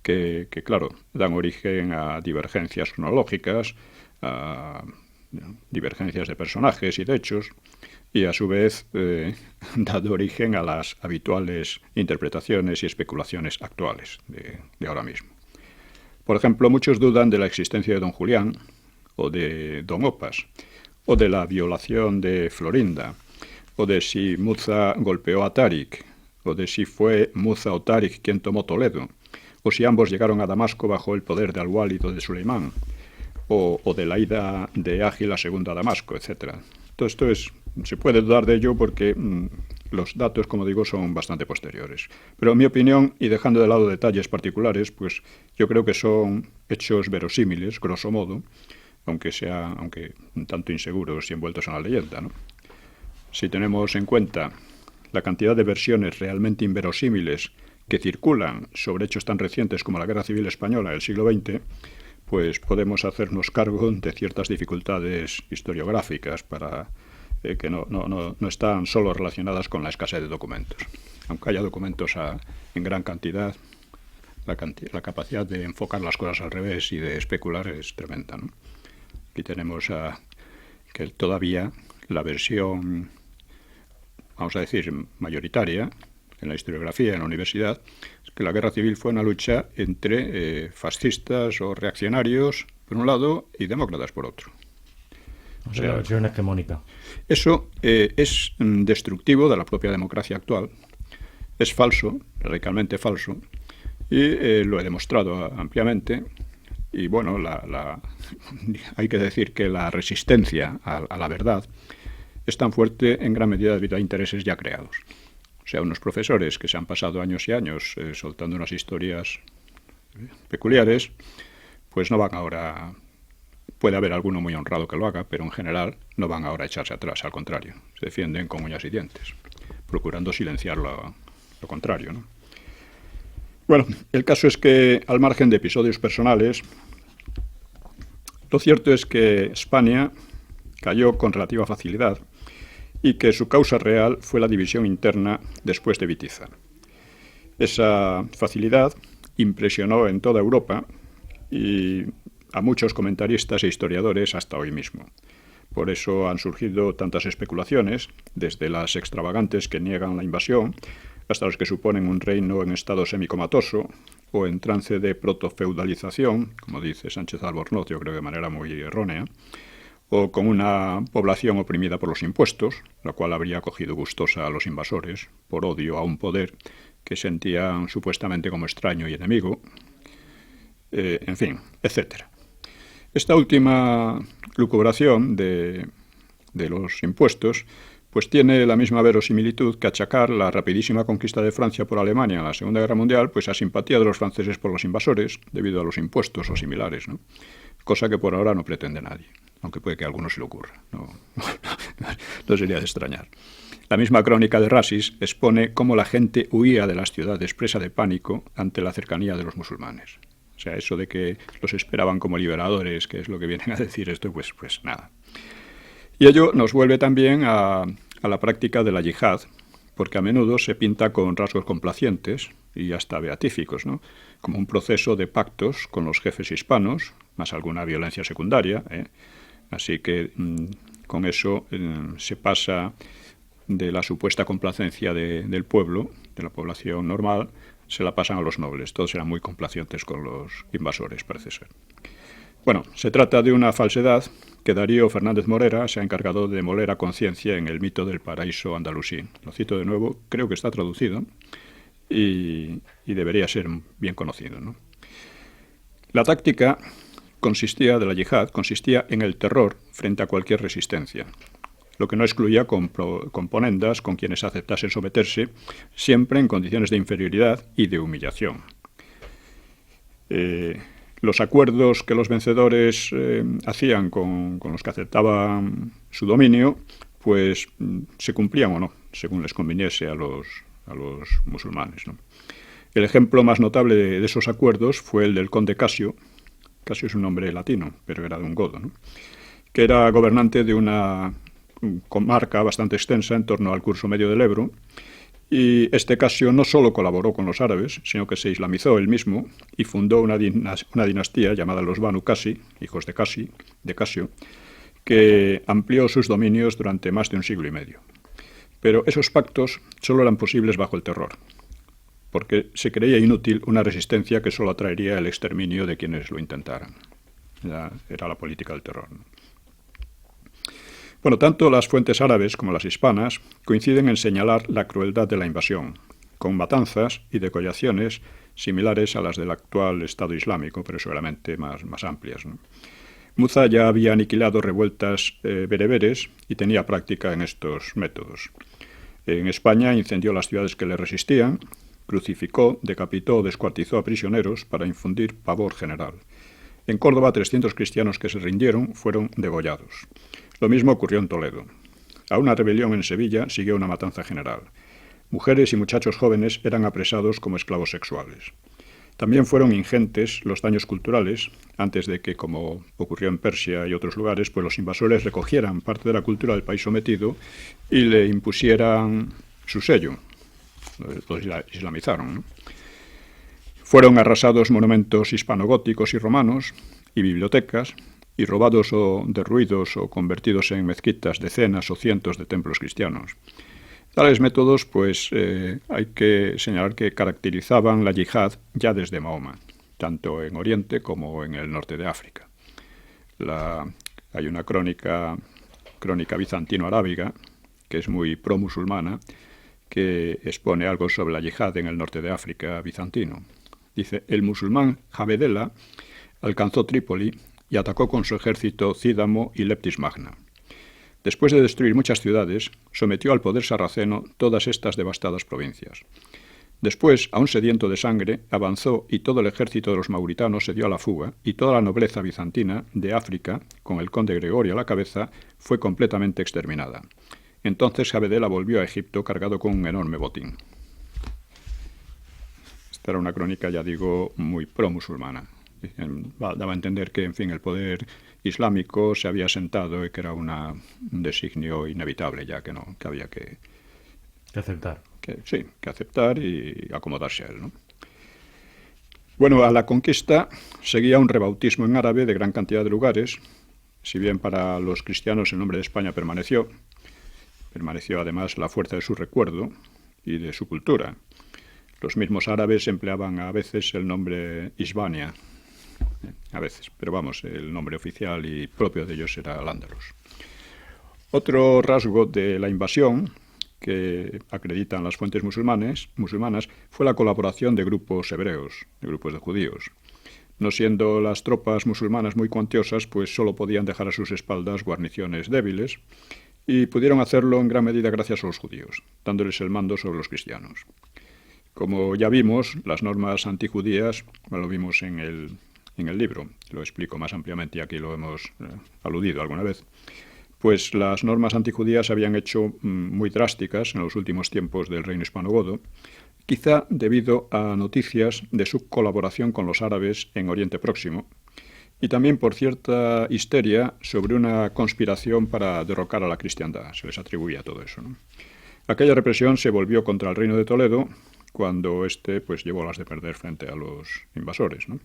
que claro, dan origen a divergencias cronológicas, a divergencias de personajes y de hechos, y a su vez dado origen a las habituales interpretaciones y especulaciones actuales de ahora mismo. Por ejemplo, muchos dudan de la existencia de don Julián, o de don Opas, o de la violación de Florinda, o de si Muza golpeó a Tarik, o de si fue Muza o Tarik quien tomó Toledo, o si ambos llegaron a Damasco bajo el poder de Al-Walid o de Suleimán, o de la ida de Ágil II a Damasco, etc. Todo esto se puede dudar de ello porque los datos, como digo, son bastante posteriores. Pero en mi opinión, y dejando de lado detalles particulares, pues yo creo que son hechos verosímiles, grosso modo, aunque un tanto inseguros y envueltos en la leyenda, ¿no? Si tenemos en cuenta la cantidad de versiones realmente inverosímiles que circulan sobre hechos tan recientes como la Guerra Civil Española del siglo XX, pues podemos hacernos cargo de ciertas dificultades historiográficas que no están solo relacionadas con la escasez de documentos. Aunque haya documentos en gran cantidad, la capacidad de enfocar las cosas al revés y de especular es tremenda, ¿no? Aquí tenemos que todavía la versión, vamos a decir, mayoritaria en la historiografía en la universidad, es que la guerra civil fue una lucha entre fascistas o reaccionarios por un lado y demócratas por otro. O sea, la versión hegemónica. Eso es destructivo de la propia democracia actual, es falso, radicalmente falso, y lo he demostrado ampliamente. Y bueno, hay que decir que la resistencia a la verdad es tan fuerte en gran medida debido a intereses ya creados. O sea, unos profesores que se han pasado años y años soltando unas historias peculiares, pues no van ahora. Puede haber alguno muy honrado que lo haga, pero en general no van ahora a echarse atrás, al contrario, se defienden con uñas y dientes, procurando silenciar lo contrario, ¿no? Bueno, el caso es que, al margen de episodios personales, lo cierto es que España cayó con relativa facilidad y que su causa real fue la división interna después de Wittiza. Esa facilidad impresionó en toda Europa y a muchos comentaristas e historiadores hasta hoy mismo. Por eso han surgido tantas especulaciones, desde las extravagantes que niegan la invasión, hasta los que suponen un reino en estado semicomatoso o en trance de protofeudalización, como dice Sánchez Albornoz, yo creo de manera muy errónea, o con una población oprimida por los impuestos, la cual habría acogido gustosa a los invasores por odio a un poder que sentían supuestamente como extraño y enemigo, en fin, etc. Esta última lucubración de los impuestos pues tiene la misma verosimilitud que achacar la rapidísima conquista de Francia por Alemania en la Segunda Guerra Mundial pues a simpatía de los franceses por los invasores debido a los impuestos o similares, ¿no? Cosa que por ahora no pretende nadie, aunque puede que a alguno se le ocurra. No sería de extrañar. La misma crónica de Rasis expone cómo la gente huía de las ciudades presa de pánico ante la cercanía de los musulmanes. O sea, eso de que los esperaban como liberadores, que es lo que vienen a decir esto, pues nada. Y ello nos vuelve también a la práctica de la yihad, porque a menudo se pinta con rasgos complacientes y hasta beatíficos, ¿no? Como un proceso de pactos con los jefes hispanos, más alguna violencia secundaria, Así que con eso se pasa de la supuesta complacencia del pueblo, de la población normal, se la pasan a los nobles. Todos eran muy complacientes con los invasores, parece ser. Bueno, se trata de una falsedad que Darío Fernández Morera se ha encargado de demoler a conciencia en el mito del paraíso andalusí. Lo cito de nuevo, creo que está traducido y debería ser bien conocido, ¿no? La táctica de la yihad consistía en el terror frente a cualquier resistencia, lo que no excluía componendas con quienes aceptasen someterse, siempre en condiciones de inferioridad y de humillación. Los acuerdos que los vencedores hacían con los que aceptaban su dominio, pues se cumplían o no, según les conviniese a los musulmanes, ¿no? El ejemplo más notable de esos acuerdos fue el del conde Casio. Casio es un nombre latino, pero era de un godo, ¿no? Que era gobernante de una comarca bastante extensa en torno al curso medio del Ebro. Y este Casio no solo colaboró con los árabes, sino que se islamizó él mismo y fundó una dinastía llamada los Banu Qasi, hijos de Casio, que amplió sus dominios durante más de un siglo y medio. Pero esos pactos solo eran posibles bajo el terror, porque se creía inútil una resistencia que solo atraería el exterminio de quienes lo intentaran. Era la política del terror, ¿no? Bueno, tanto las fuentes árabes como las hispanas coinciden en señalar la crueldad de la invasión, con matanzas y degollaciones similares a las del actual Estado Islámico, pero seguramente más amplias, ¿no? Muza ya había aniquilado revueltas bereberes y tenía práctica en estos métodos. En España incendió las ciudades que le resistían, crucificó, decapitó o descuartizó a prisioneros para infundir pavor general. En Córdoba, 300 cristianos que se rindieron fueron degollados. Lo mismo ocurrió en Toledo. A una rebelión en Sevilla siguió una matanza general. Mujeres y muchachos jóvenes eran apresados como esclavos sexuales. También fueron ingentes los daños culturales, antes de que, como ocurrió en Persia y otros lugares, pues los invasores recogieran parte de la cultura del país sometido y le impusieran su sello. Los islamizaron, ¿no? Fueron arrasados monumentos hispanogóticos y romanos y bibliotecas, y robados o derruidos o convertidos en mezquitas decenas o cientos de templos cristianos. Tales métodos, pues, hay que señalar que caracterizaban la yihad ya desde Mahoma, tanto en Oriente como en el norte de África. Hay una crónica bizantino-arábiga, que es muy pro-musulmana, que expone algo sobre la yihad en el norte de África bizantino. Dice, el musulmán Jabedela alcanzó Trípoli y atacó con su ejército Cídamo y Leptis Magna. Después de destruir muchas ciudades, sometió al poder sarraceno todas estas devastadas provincias. Después, aún sediento de sangre, avanzó y todo el ejército de los mauritanos se dio a la fuga y toda la nobleza bizantina de África, con el conde Gregorio a la cabeza, fue completamente exterminada. Entonces Jabedela volvió a Egipto cargado con un enorme botín. Esta era una crónica, ya digo, muy pro-musulmana. Daba a entender que, en fin, el poder islámico se había asentado y que era un designio inevitable ya, que había que aceptar. Que aceptar y acomodarse a él, ¿no? Bueno, a la conquista seguía un rebautismo en árabe de gran cantidad de lugares. Si bien para los cristianos el nombre de España permaneció además la fuerza de su recuerdo y de su cultura. Los mismos árabes empleaban a veces el nombre Hispania, a veces, pero vamos, el nombre oficial y propio de ellos era Al-Ándalus. Otro rasgo de la invasión que acreditan las fuentes musulmanas fue la colaboración de grupos hebreos, de grupos de judíos. No siendo las tropas musulmanas muy cuantiosas, pues solo podían dejar a sus espaldas guarniciones débiles y pudieron hacerlo en gran medida gracias a los judíos, dándoles el mando sobre los cristianos. Como ya vimos, las normas antijudías, lo vimos en el libro, lo explico más ampliamente y aquí lo hemos aludido alguna vez, pues las normas antijudías se habían hecho muy drásticas en los últimos tiempos del reino hispanogodo, quizá debido a noticias de su colaboración con los árabes en Oriente Próximo y también por cierta histeria sobre una conspiración para derrocar a la cristiandad. Se les atribuía todo eso, ¿no? Aquella represión se volvió contra el reino de Toledo cuando pues llevó las de perder frente a los invasores, ¿no?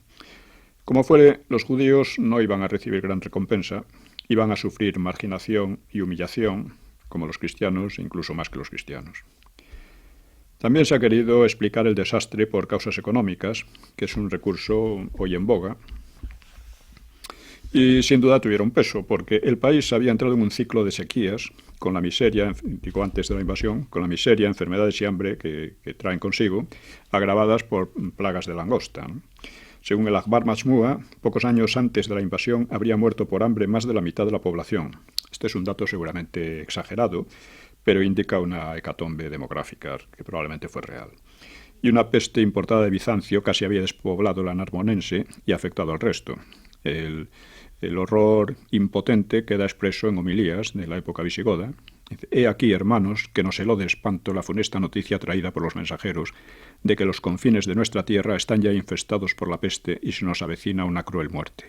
Como fuere, los judíos no iban a recibir gran recompensa iban a sufrir marginación y humillación, como los cristianos, incluso más que los cristianos. También se ha querido explicar el desastre por causas económicas, que es un recurso hoy en boga, y sin duda tuvieron peso, porque el país había entrado en un ciclo de sequías, con la miseria, digo antes de la invasión, con la miseria, enfermedades y hambre que traen consigo, agravadas por plagas de langosta. Según el Akhbar Majmua, pocos años antes de la invasión habría muerto por hambre más de la mitad de la población. Este es un dato seguramente exagerado, pero indica una hecatombe demográfica que probablemente fue real. Y una peste importada de Bizancio casi había despoblado la Narbonense y afectado al resto. El horror impotente queda expreso en homilías de la época visigoda. He aquí, hermanos, que nos heló de espanto la funesta noticia traída por los mensajeros de que los confines de nuestra tierra están ya infestados por la peste y se nos avecina una cruel muerte.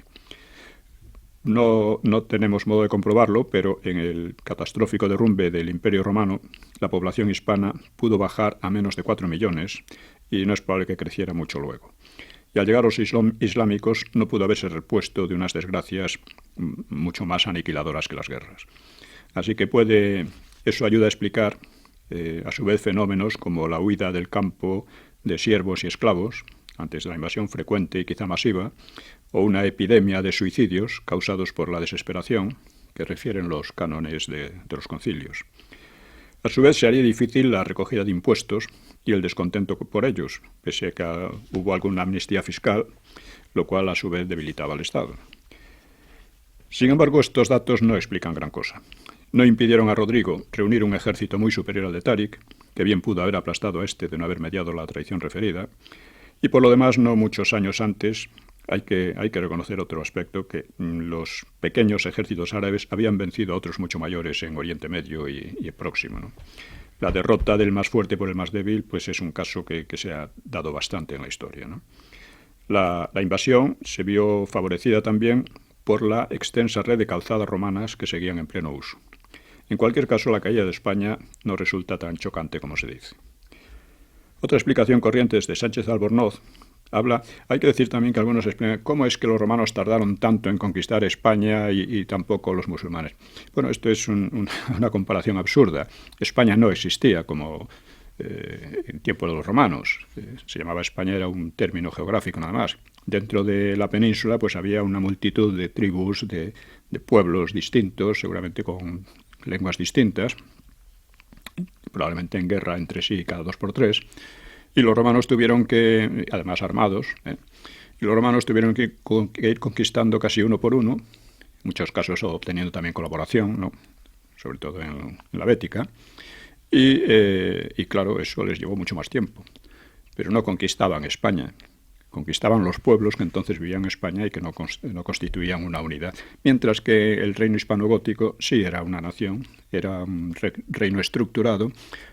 No tenemos modo de comprobarlo, pero en el catastrófico derrumbe del Imperio Romano, la población hispana pudo bajar a menos de 4 millones y no es probable que creciera mucho luego. Y al llegar los islámicos no pudo haberse repuesto de unas desgracias mucho más aniquiladoras que las guerras. Así que eso ayuda a explicar a su vez fenómenos como la huida del campo de siervos y esclavos, antes de la invasión frecuente y quizá masiva, o una epidemia de suicidios causados por la desesperación, que refieren los cánones de los concilios. A su vez, se haría difícil la recogida de impuestos y el descontento por ellos, pese a que hubo alguna amnistía fiscal, lo cual a su vez debilitaba al Estado. Sin embargo, estos datos no explican gran cosa. No impidieron a Rodrigo reunir un ejército muy superior al de Táric, que bien pudo haber aplastado a este de no haber mediado la traición referida, y por lo demás, no muchos años antes, hay que reconocer otro aspecto, que los pequeños ejércitos árabes habían vencido a otros mucho mayores en Oriente Medio y Próximo, ¿no? La derrota del más fuerte por el más débil pues es un caso que se ha dado bastante en la historia, ¿no? La invasión se vio favorecida también por la extensa red de calzadas romanas que seguían en pleno uso. En cualquier caso, la caída de España no resulta tan chocante como se dice. Otra explicación corriente es de Sánchez Albornoz. Hay que decir también que algunos explican cómo es que los romanos tardaron tanto en conquistar España y tampoco los musulmanes. Bueno, esto es una comparación absurda. España no existía como en tiempo de los romanos. Se llamaba España, era un término geográfico nada más. Dentro de la península pues había una multitud de tribus, de pueblos distintos, seguramente con lenguas distintas, probablemente en guerra entre sí cada 2 por 3. Y los romanos tuvieron que, además armados, y los romanos tuvieron que ir conquistando casi uno por uno, en muchos casos obteniendo también colaboración, ¿no? Sobre todo en la Bética, y claro, eso les llevó mucho más tiempo. Pero no conquistaban España, conquistaban los pueblos que entonces vivían en España y que no constituían una unidad. Mientras que el reino hispano-gótico sí era una nación, era un reino estructurado,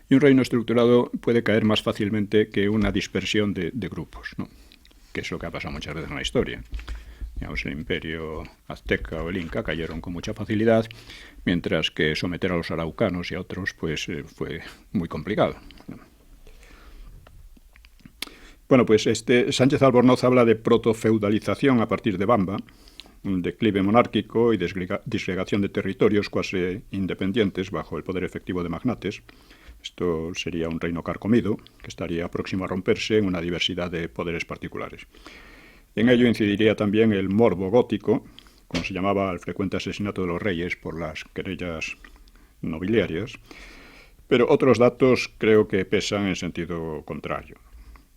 y un reino estructurado puede caer más fácilmente que una dispersión de grupos, ¿no? Que es lo que ha pasado muchas veces en la historia. Digamos, el imperio azteca o el inca cayeron con mucha facilidad, mientras que someter a los araucanos y a otros pues fue muy complicado, ¿no? Bueno, pues Sánchez Albornoz habla de protofeudalización a partir de Bamba, un declive monárquico y disgregación de territorios cuasi independientes bajo el poder efectivo de magnates. Esto sería un reino carcomido que estaría próximo a romperse en una diversidad de poderes particulares. En ello incidiría también el morbo gótico, como se llamaba el frecuente asesinato de los reyes por las querellas nobiliarias, pero otros datos creo que pesan en sentido contrario.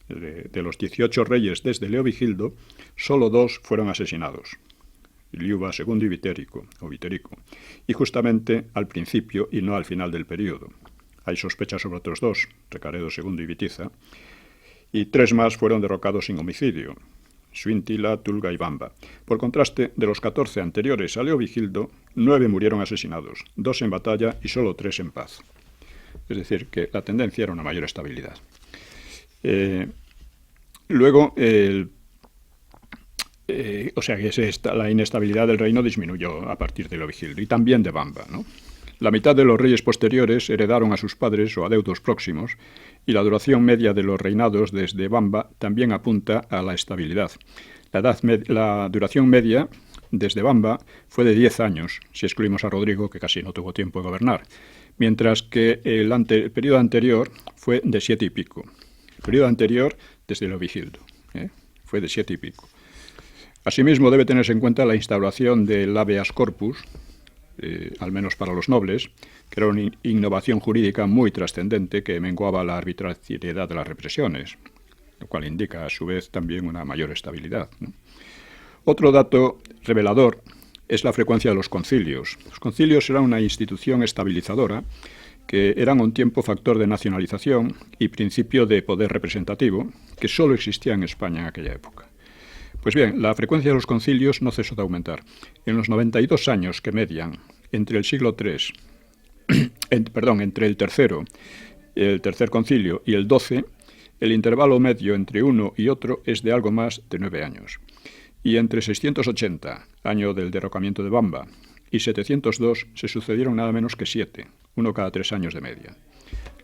De los 18 reyes desde Leovigildo, solo 2 fueron asesinados, Liuba II y Viterico, y justamente al principio y no al final del periodo. Hay sospechas sobre otros 2, Recaredo II y Vitiza, y 3 más fueron derrocados sin homicidio, Suintila, Tulga y Bamba. Por contraste, de los 14 anteriores a Leovigildo, 9 murieron asesinados, 2 en batalla y solo 3 en paz. Es decir, que la tendencia era una mayor estabilidad. Luego, la inestabilidad del reino disminuyó a partir de Leovigildo y también de Bamba, ¿no? La mitad de los reyes posteriores heredaron a sus padres o a deudos próximos, y la duración media de los reinados desde Bamba también apunta a la estabilidad. La duración media desde Bamba fue de 10 años, si excluimos a Rodrigo, que casi no tuvo tiempo de gobernar, mientras que el periodo anterior fue de 7 y pico. El periodo anterior, desde Leovigildo, fue de 7 y pico. Asimismo, debe tenerse en cuenta la instauración del habeas corpus, al menos para los nobles, que era una innovación jurídica muy trascendente que menguaba la arbitrariedad de las represiones, lo cual indica a su vez también una mayor estabilidad, ¿no? Otro dato revelador es la frecuencia de los concilios. Los concilios eran una institución estabilizadora que eran un tiempo factor de nacionalización y principio de poder representativo que solo existía en España en aquella época. Pues bien, la frecuencia de los concilios no cesó de aumentar. En los 92 años que median entre el siglo III, entre el tercero, el tercer concilio y el XII, el intervalo medio entre uno y otro es de algo más de 9 años. Y entre 680, año del derrocamiento de Bamba, y 702 se sucedieron nada menos que 7, uno cada 3 años de media.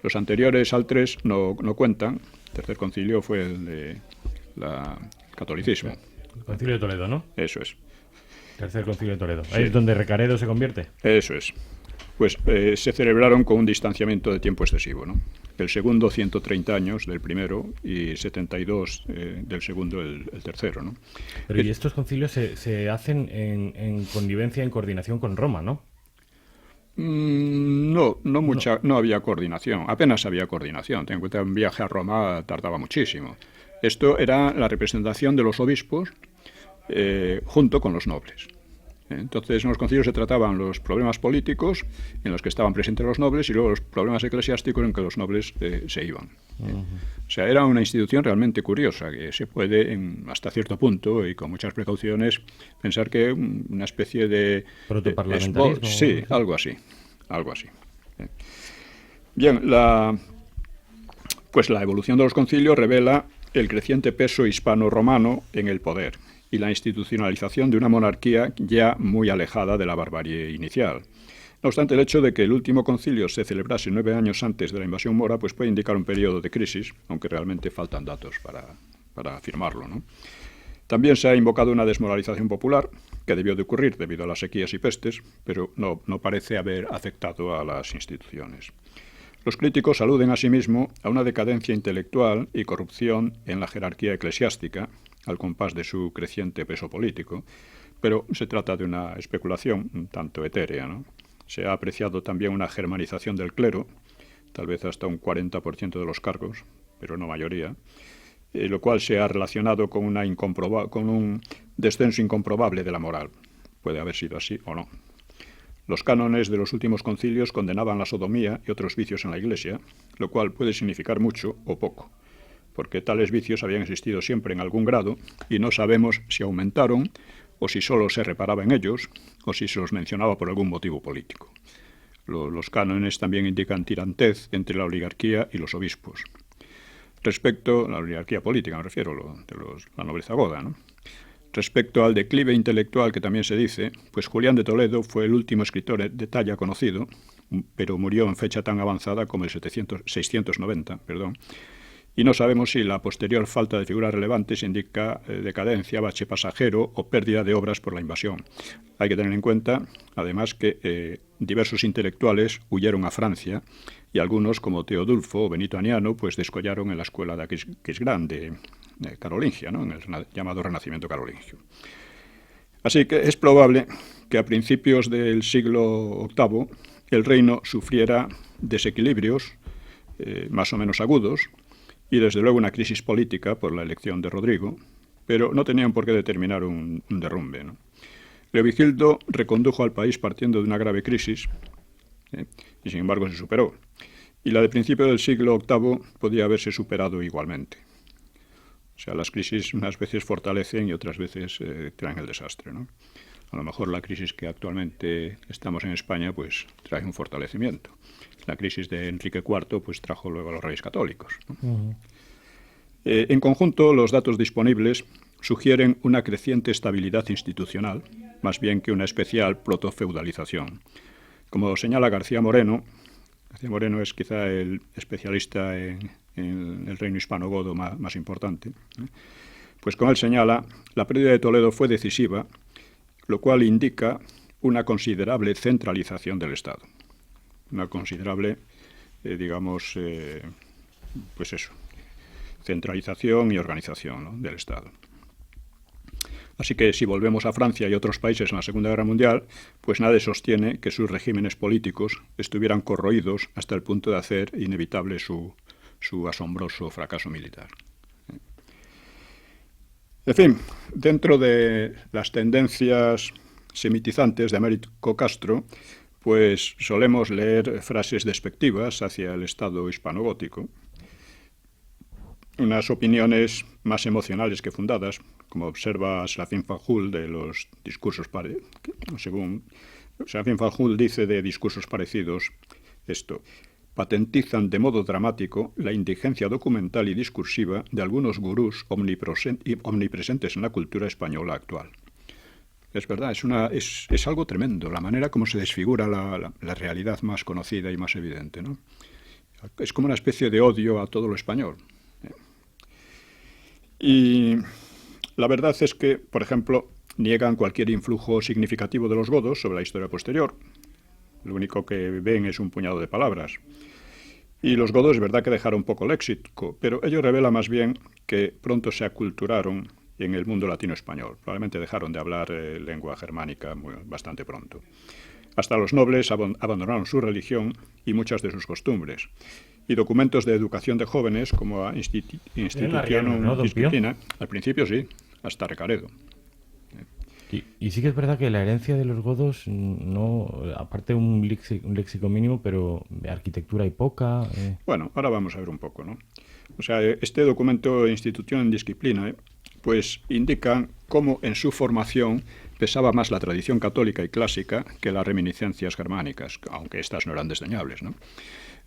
Los anteriores al 3 no cuentan. El tercer concilio fue el de catolicismo. El concilio de Toledo, ¿no? Eso es. Tercer concilio de Toledo. Sí. Ahí es donde Recaredo se convierte. Eso es. Pues se celebraron con un distanciamiento de tiempo excesivo, ¿no? El segundo, 130 años del primero, y 72 del segundo, el tercero, ¿no? Pero y estos concilios se hacen en connivencia, en coordinación con Roma, ¿no? No había coordinación, apenas había coordinación. Ten en cuenta que un viaje a Roma tardaba muchísimo. Esto era la representación de los obispos junto con los nobles. Entonces, en los concilios se trataban los problemas políticos en los que estaban presentes los nobles y luego los problemas eclesiásticos en que los nobles se iban. O sea, era una institución realmente curiosa, que se puede, hasta cierto punto y con muchas precauciones, pensar que una especie de protoparlamentarismo. Sí, algo así. Bien, pues la evolución de los concilios revela el creciente peso hispano-romano en el poder y la institucionalización de una monarquía ya muy alejada de la barbarie inicial. No obstante, el hecho de que el último concilio se celebrase 9 años antes de la invasión mora, pues puede indicar un periodo de crisis, aunque realmente faltan datos para afirmarlo, ¿no? También se ha invocado una desmoralización popular, que debió de ocurrir debido a las sequías y pestes, pero no parece haber afectado a las instituciones. Los críticos aluden asimismo a una decadencia intelectual y corrupción en la jerarquía eclesiástica, al compás de su creciente peso político, pero se trata de una especulación un tanto etérea, ¿no? Se ha apreciado también una germanización del clero, tal vez hasta un 40% de los cargos, pero no mayoría, lo cual se ha relacionado con un descenso incomprobable de la moral. Puede haber sido así o no. Los cánones de los últimos concilios condenaban la sodomía y otros vicios en la Iglesia, lo cual puede significar mucho o poco, porque tales vicios habían existido siempre en algún grado y no sabemos si aumentaron o si solo se reparaba en ellos o si se los mencionaba por algún motivo político. Los cánones también indican tirantez entre la oligarquía y los obispos. Respecto a la oligarquía política, me refiero, la nobleza goda, ¿no? Respecto al declive intelectual que también se dice, pues Julián de Toledo fue el último escritor de talla conocido, pero murió en fecha tan avanzada como el 690, y no sabemos si la posterior falta de figuras relevantes indica decadencia, bache pasajero o pérdida de obras por la invasión. Hay que tener en cuenta, además, que diversos intelectuales huyeron a Francia y algunos, como Teodulfo o Benito Aniano, pues descollaron en la escuela de Aquisgrán de Carolingia, ¿no? En el llamado Renacimiento carolingio. Así que es probable que a principios del siglo VIII el reino sufriera desequilibrios más o menos agudos, y desde luego una crisis política por la elección de Rodrigo, pero no tenían por qué determinar un derrumbe, ¿no? Leovigildo recondujo al país partiendo de una grave crisis, y sin embargo se superó, y la de principio del siglo VIII podía haberse superado igualmente. O sea, las crisis unas veces fortalecen y otras veces traen el desastre, ¿no? A lo mejor la crisis que actualmente estamos en España pues trae un fortalecimiento. La crisis de Enrique IV pues trajo luego a los reyes católicos, ¿no? En conjunto, los datos disponibles sugieren una creciente estabilidad institucional, más bien que una especial protofeudalización. Como señala García Moreno es quizá el especialista en el reino hispano-godo más importante, pues como él señala, la pérdida de Toledo fue decisiva, lo cual indica una considerable centralización del Estado. Una considerable, pues eso, centralización y organización, ¿no?, del Estado. Así que si volvemos a Francia y otros países en la Segunda Guerra Mundial, pues nadie sostiene que sus regímenes políticos estuvieran corroídos hasta el punto de hacer inevitable su asombroso fracaso militar. En fin, dentro de las tendencias semitizantes de Américo Castro, pues solemos leer frases despectivas hacia el Estado hispano-gótico, unas opiniones más emocionales que fundadas, como observa Sérafín Fanjul de los discursos según Sérafín Fanjul dice de discursos parecidos esto: patentizan de modo dramático la indigencia documental y discursiva de algunos gurús omnipresentes en la cultura española actual. Es verdad, es algo tremendo la manera como se desfigura la realidad más conocida y más evidente, ¿no? Es como una especie de odio a todo lo español. Y la verdad es que, por ejemplo, niegan cualquier influjo significativo de los godos sobre la historia posterior. Lo único que ven es un puñado de palabras. Y los godos es verdad que dejaron poco léxico, pero ello revela más bien que pronto se aculturaron en el mundo latino-español. Probablemente dejaron de hablar lengua germánica bastante pronto. Hasta los nobles abandonaron su religión y muchas de sus costumbres. Y documentos de educación de jóvenes, como Institutionum Disciplina, al principio sí, hasta Recaredo. Y sí que es verdad que la herencia de los godos, no, aparte un léxico mínimo, pero de arquitectura hay poca. Bueno, ahora vamos a ver un poco, ¿no? O sea, este documento Institutionum Disciplina, pues indica cómo en su formación pesaba más la tradición católica y clásica que las reminiscencias germánicas, aunque estas no eran desdeñables, ¿no?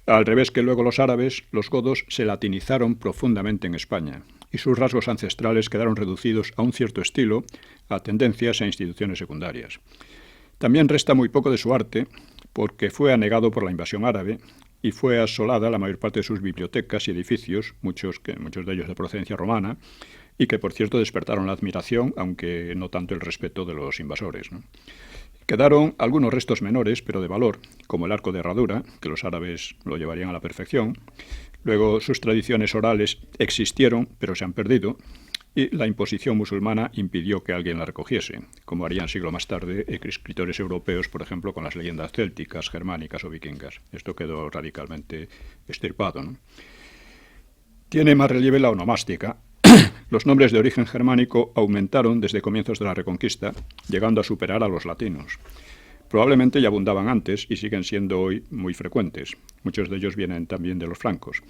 Al revés que luego los árabes, los godos se latinizaron profundamente en España y sus rasgos ancestrales quedaron reducidos a un cierto estilo, a tendencias e instituciones secundarias. También resta muy poco de su arte porque fue anegado por la invasión árabe y fue asolada la mayor parte de sus bibliotecas y edificios, muchos de ellos de procedencia romana, y que por cierto despertaron la admiración, aunque no tanto el respeto de los invasores, ¿no? Quedaron algunos restos menores, pero de valor, como el arco de herradura, que los árabes lo llevarían a la perfección. Luego sus tradiciones orales existieron, pero se han perdido, y la imposición musulmana impidió que alguien la recogiese, como harían siglo más tarde escritores europeos, por ejemplo, con las leyendas célticas, germánicas o vikingas. Esto quedó radicalmente extirpado, ¿no? Tiene más relieve la onomástica. Los nombres de origen germánico aumentaron desde comienzos de la Reconquista, llegando a superar a los latinos. Probablemente ya abundaban antes y siguen siendo hoy muy frecuentes. Muchos de ellos vienen también de los francos.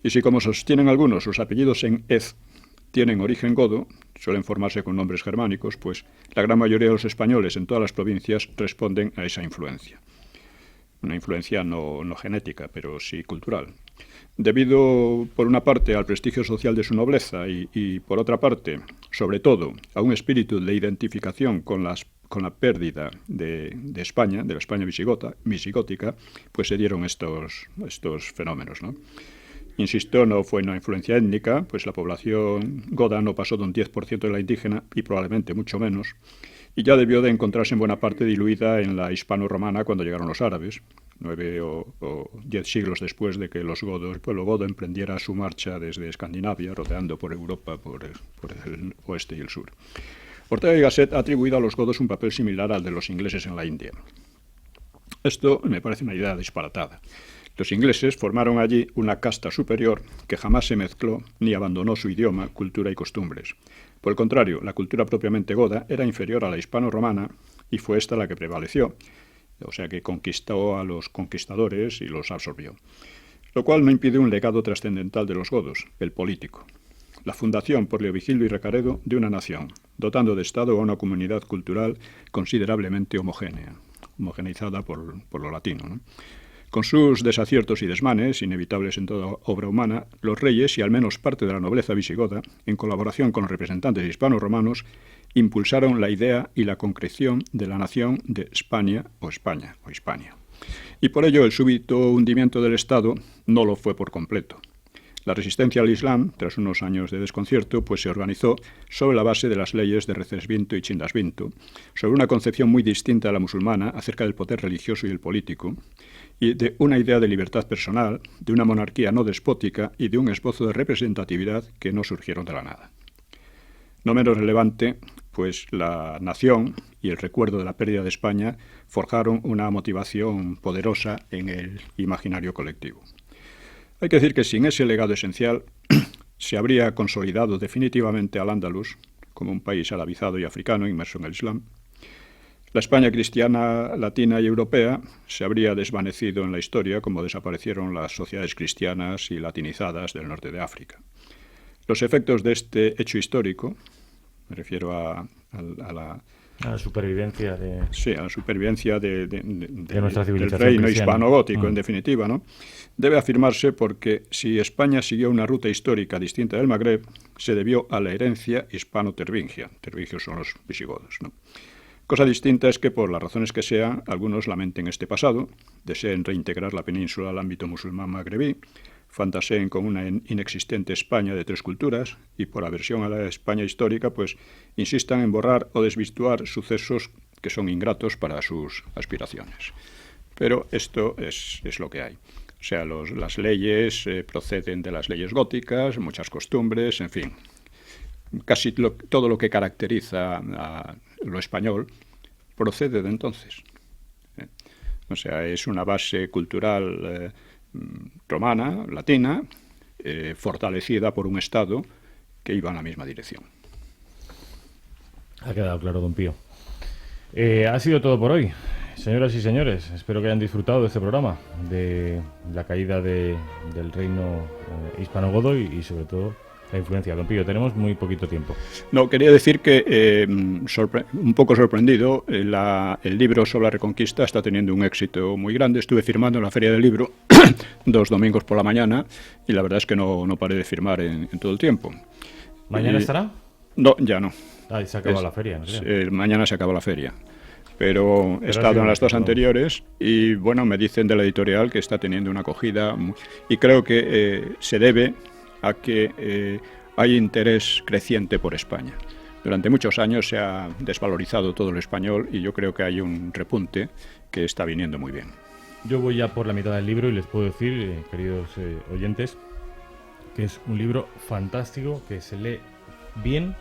Y si, como sostienen algunos, sus apellidos en «ez» tienen origen godo, suelen formarse con nombres germánicos, pues la gran mayoría de los españoles en todas las provincias responden a esa influencia. Una influencia no genética, pero sí cultural. Debido, por una parte, al prestigio social de su nobleza y por otra parte, sobre todo, a un espíritu de identificación con la pérdida de España, de la España visigótica, pues se dieron estos fenómenos, ¿no? Insisto, no fue una influencia étnica, pues la población goda no pasó de un 10% de la indígena y probablemente mucho menos, y ya debió de encontrarse en buena parte diluida en la hispano-romana cuando llegaron los árabes, 9 o 10 siglos después de que el pueblo godo emprendiera su marcha desde Escandinavia, rodeando por Europa, por el oeste y el sur. Ortega y Gasset ha atribuido a los godos un papel similar al de los ingleses en la India. Esto me parece una idea disparatada. Los ingleses formaron allí una casta superior que jamás se mezcló ni abandonó su idioma, cultura y costumbres. Por el contrario, la cultura propiamente goda era inferior a la hispano-romana y fue esta la que prevaleció, o sea que conquistó a los conquistadores y los absorbió. Lo cual no impide un legado trascendental de los godos, el político. La fundación por Leovigildo y Recaredo de una nación, dotando de Estado a una comunidad cultural considerablemente homogeneizada por lo latino, ¿no? Con sus desaciertos y desmanes, inevitables en toda obra humana, los reyes y al menos parte de la nobleza visigoda, en colaboración con los representantes hispano-romanos, impulsaron la idea y la concreción de la nación de España o Hispania. Y por ello el súbito hundimiento del Estado no lo fue por completo. La resistencia al Islam, tras unos años de desconcierto, pues se organizó sobre la base de las leyes de Recesvinto y Chindasvinto, sobre una concepción muy distinta a la musulmana acerca del poder religioso y el político, y de una idea de libertad personal, de una monarquía no despótica y de un esbozo de representatividad que no surgieron de la nada. No menos relevante, pues la nación y el recuerdo de la pérdida de España forjaron una motivación poderosa en el imaginario colectivo. Hay que decir que sin ese legado esencial se habría consolidado definitivamente Al-Ándalus como un país arabizado y africano inmerso en el Islam. La España cristiana, latina y europea se habría desvanecido en la historia como desaparecieron las sociedades cristianas y latinizadas del norte de África. Los efectos de este hecho histórico, me refiero a la supervivencia de... Sí, a la supervivencia de nuestra civilización del reino cristiana. hispano-gótico, en definitiva, ¿no? Debe afirmarse porque si España siguió una ruta histórica distinta del Magreb, se debió a la herencia hispano-tervingia. Tervingios son los visigodos, ¿no? Cosa distinta es que, por las razones que sean, algunos lamenten este pasado, deseen reintegrar la península al ámbito musulmán magrebí, fantaseen con una inexistente España de tres culturas y, por aversión a la España histórica, pues insistan en borrar o desvirtuar sucesos que son ingratos para sus aspiraciones. Pero esto es lo que hay. O sea, las leyes proceden de las leyes góticas, muchas costumbres, en fin. Casi todo lo que caracteriza a lo español procede de entonces. O sea, es una base cultural romana, latina, fortalecida por un Estado que iba en la misma dirección. Ha quedado claro, don Pío. Ha sido todo por hoy. Señoras y señores, espero que hayan disfrutado de este programa, de la caída del reino hispano-godo y sobre todo la influencia. Don Pío, tenemos muy poquito tiempo. No, quería decir que, un poco sorprendido, el libro sobre la Reconquista está teniendo un éxito muy grande. Estuve firmando en la Feria del Libro 2 domingos por la mañana y la verdad es que no paré de firmar en todo el tiempo. ¿Mañana estará? No, ya no. Se acaba la feria, ¿no? Mañana se acaba la feria. Pero he estado en las dos anteriores y, bueno, me dicen de la editorial que está teniendo una acogida y creo que se debe a que hay interés creciente por España. Durante muchos años se ha desvalorizado todo lo español y yo creo que hay un repunte que está viniendo muy bien. Yo voy ya por la mitad del libro y les puedo decir, queridos oyentes, que es un libro fantástico, que se lee bien,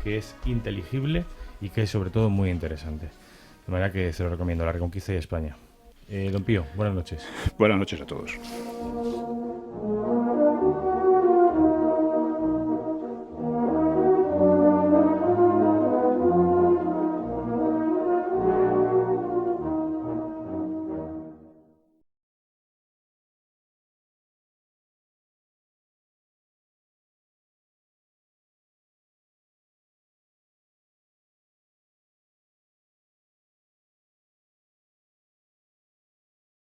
que es inteligible y que es sobre todo muy interesante. De manera que se lo recomiendo, La Reconquista y España. Don Pío, buenas noches. Buenas noches a todos.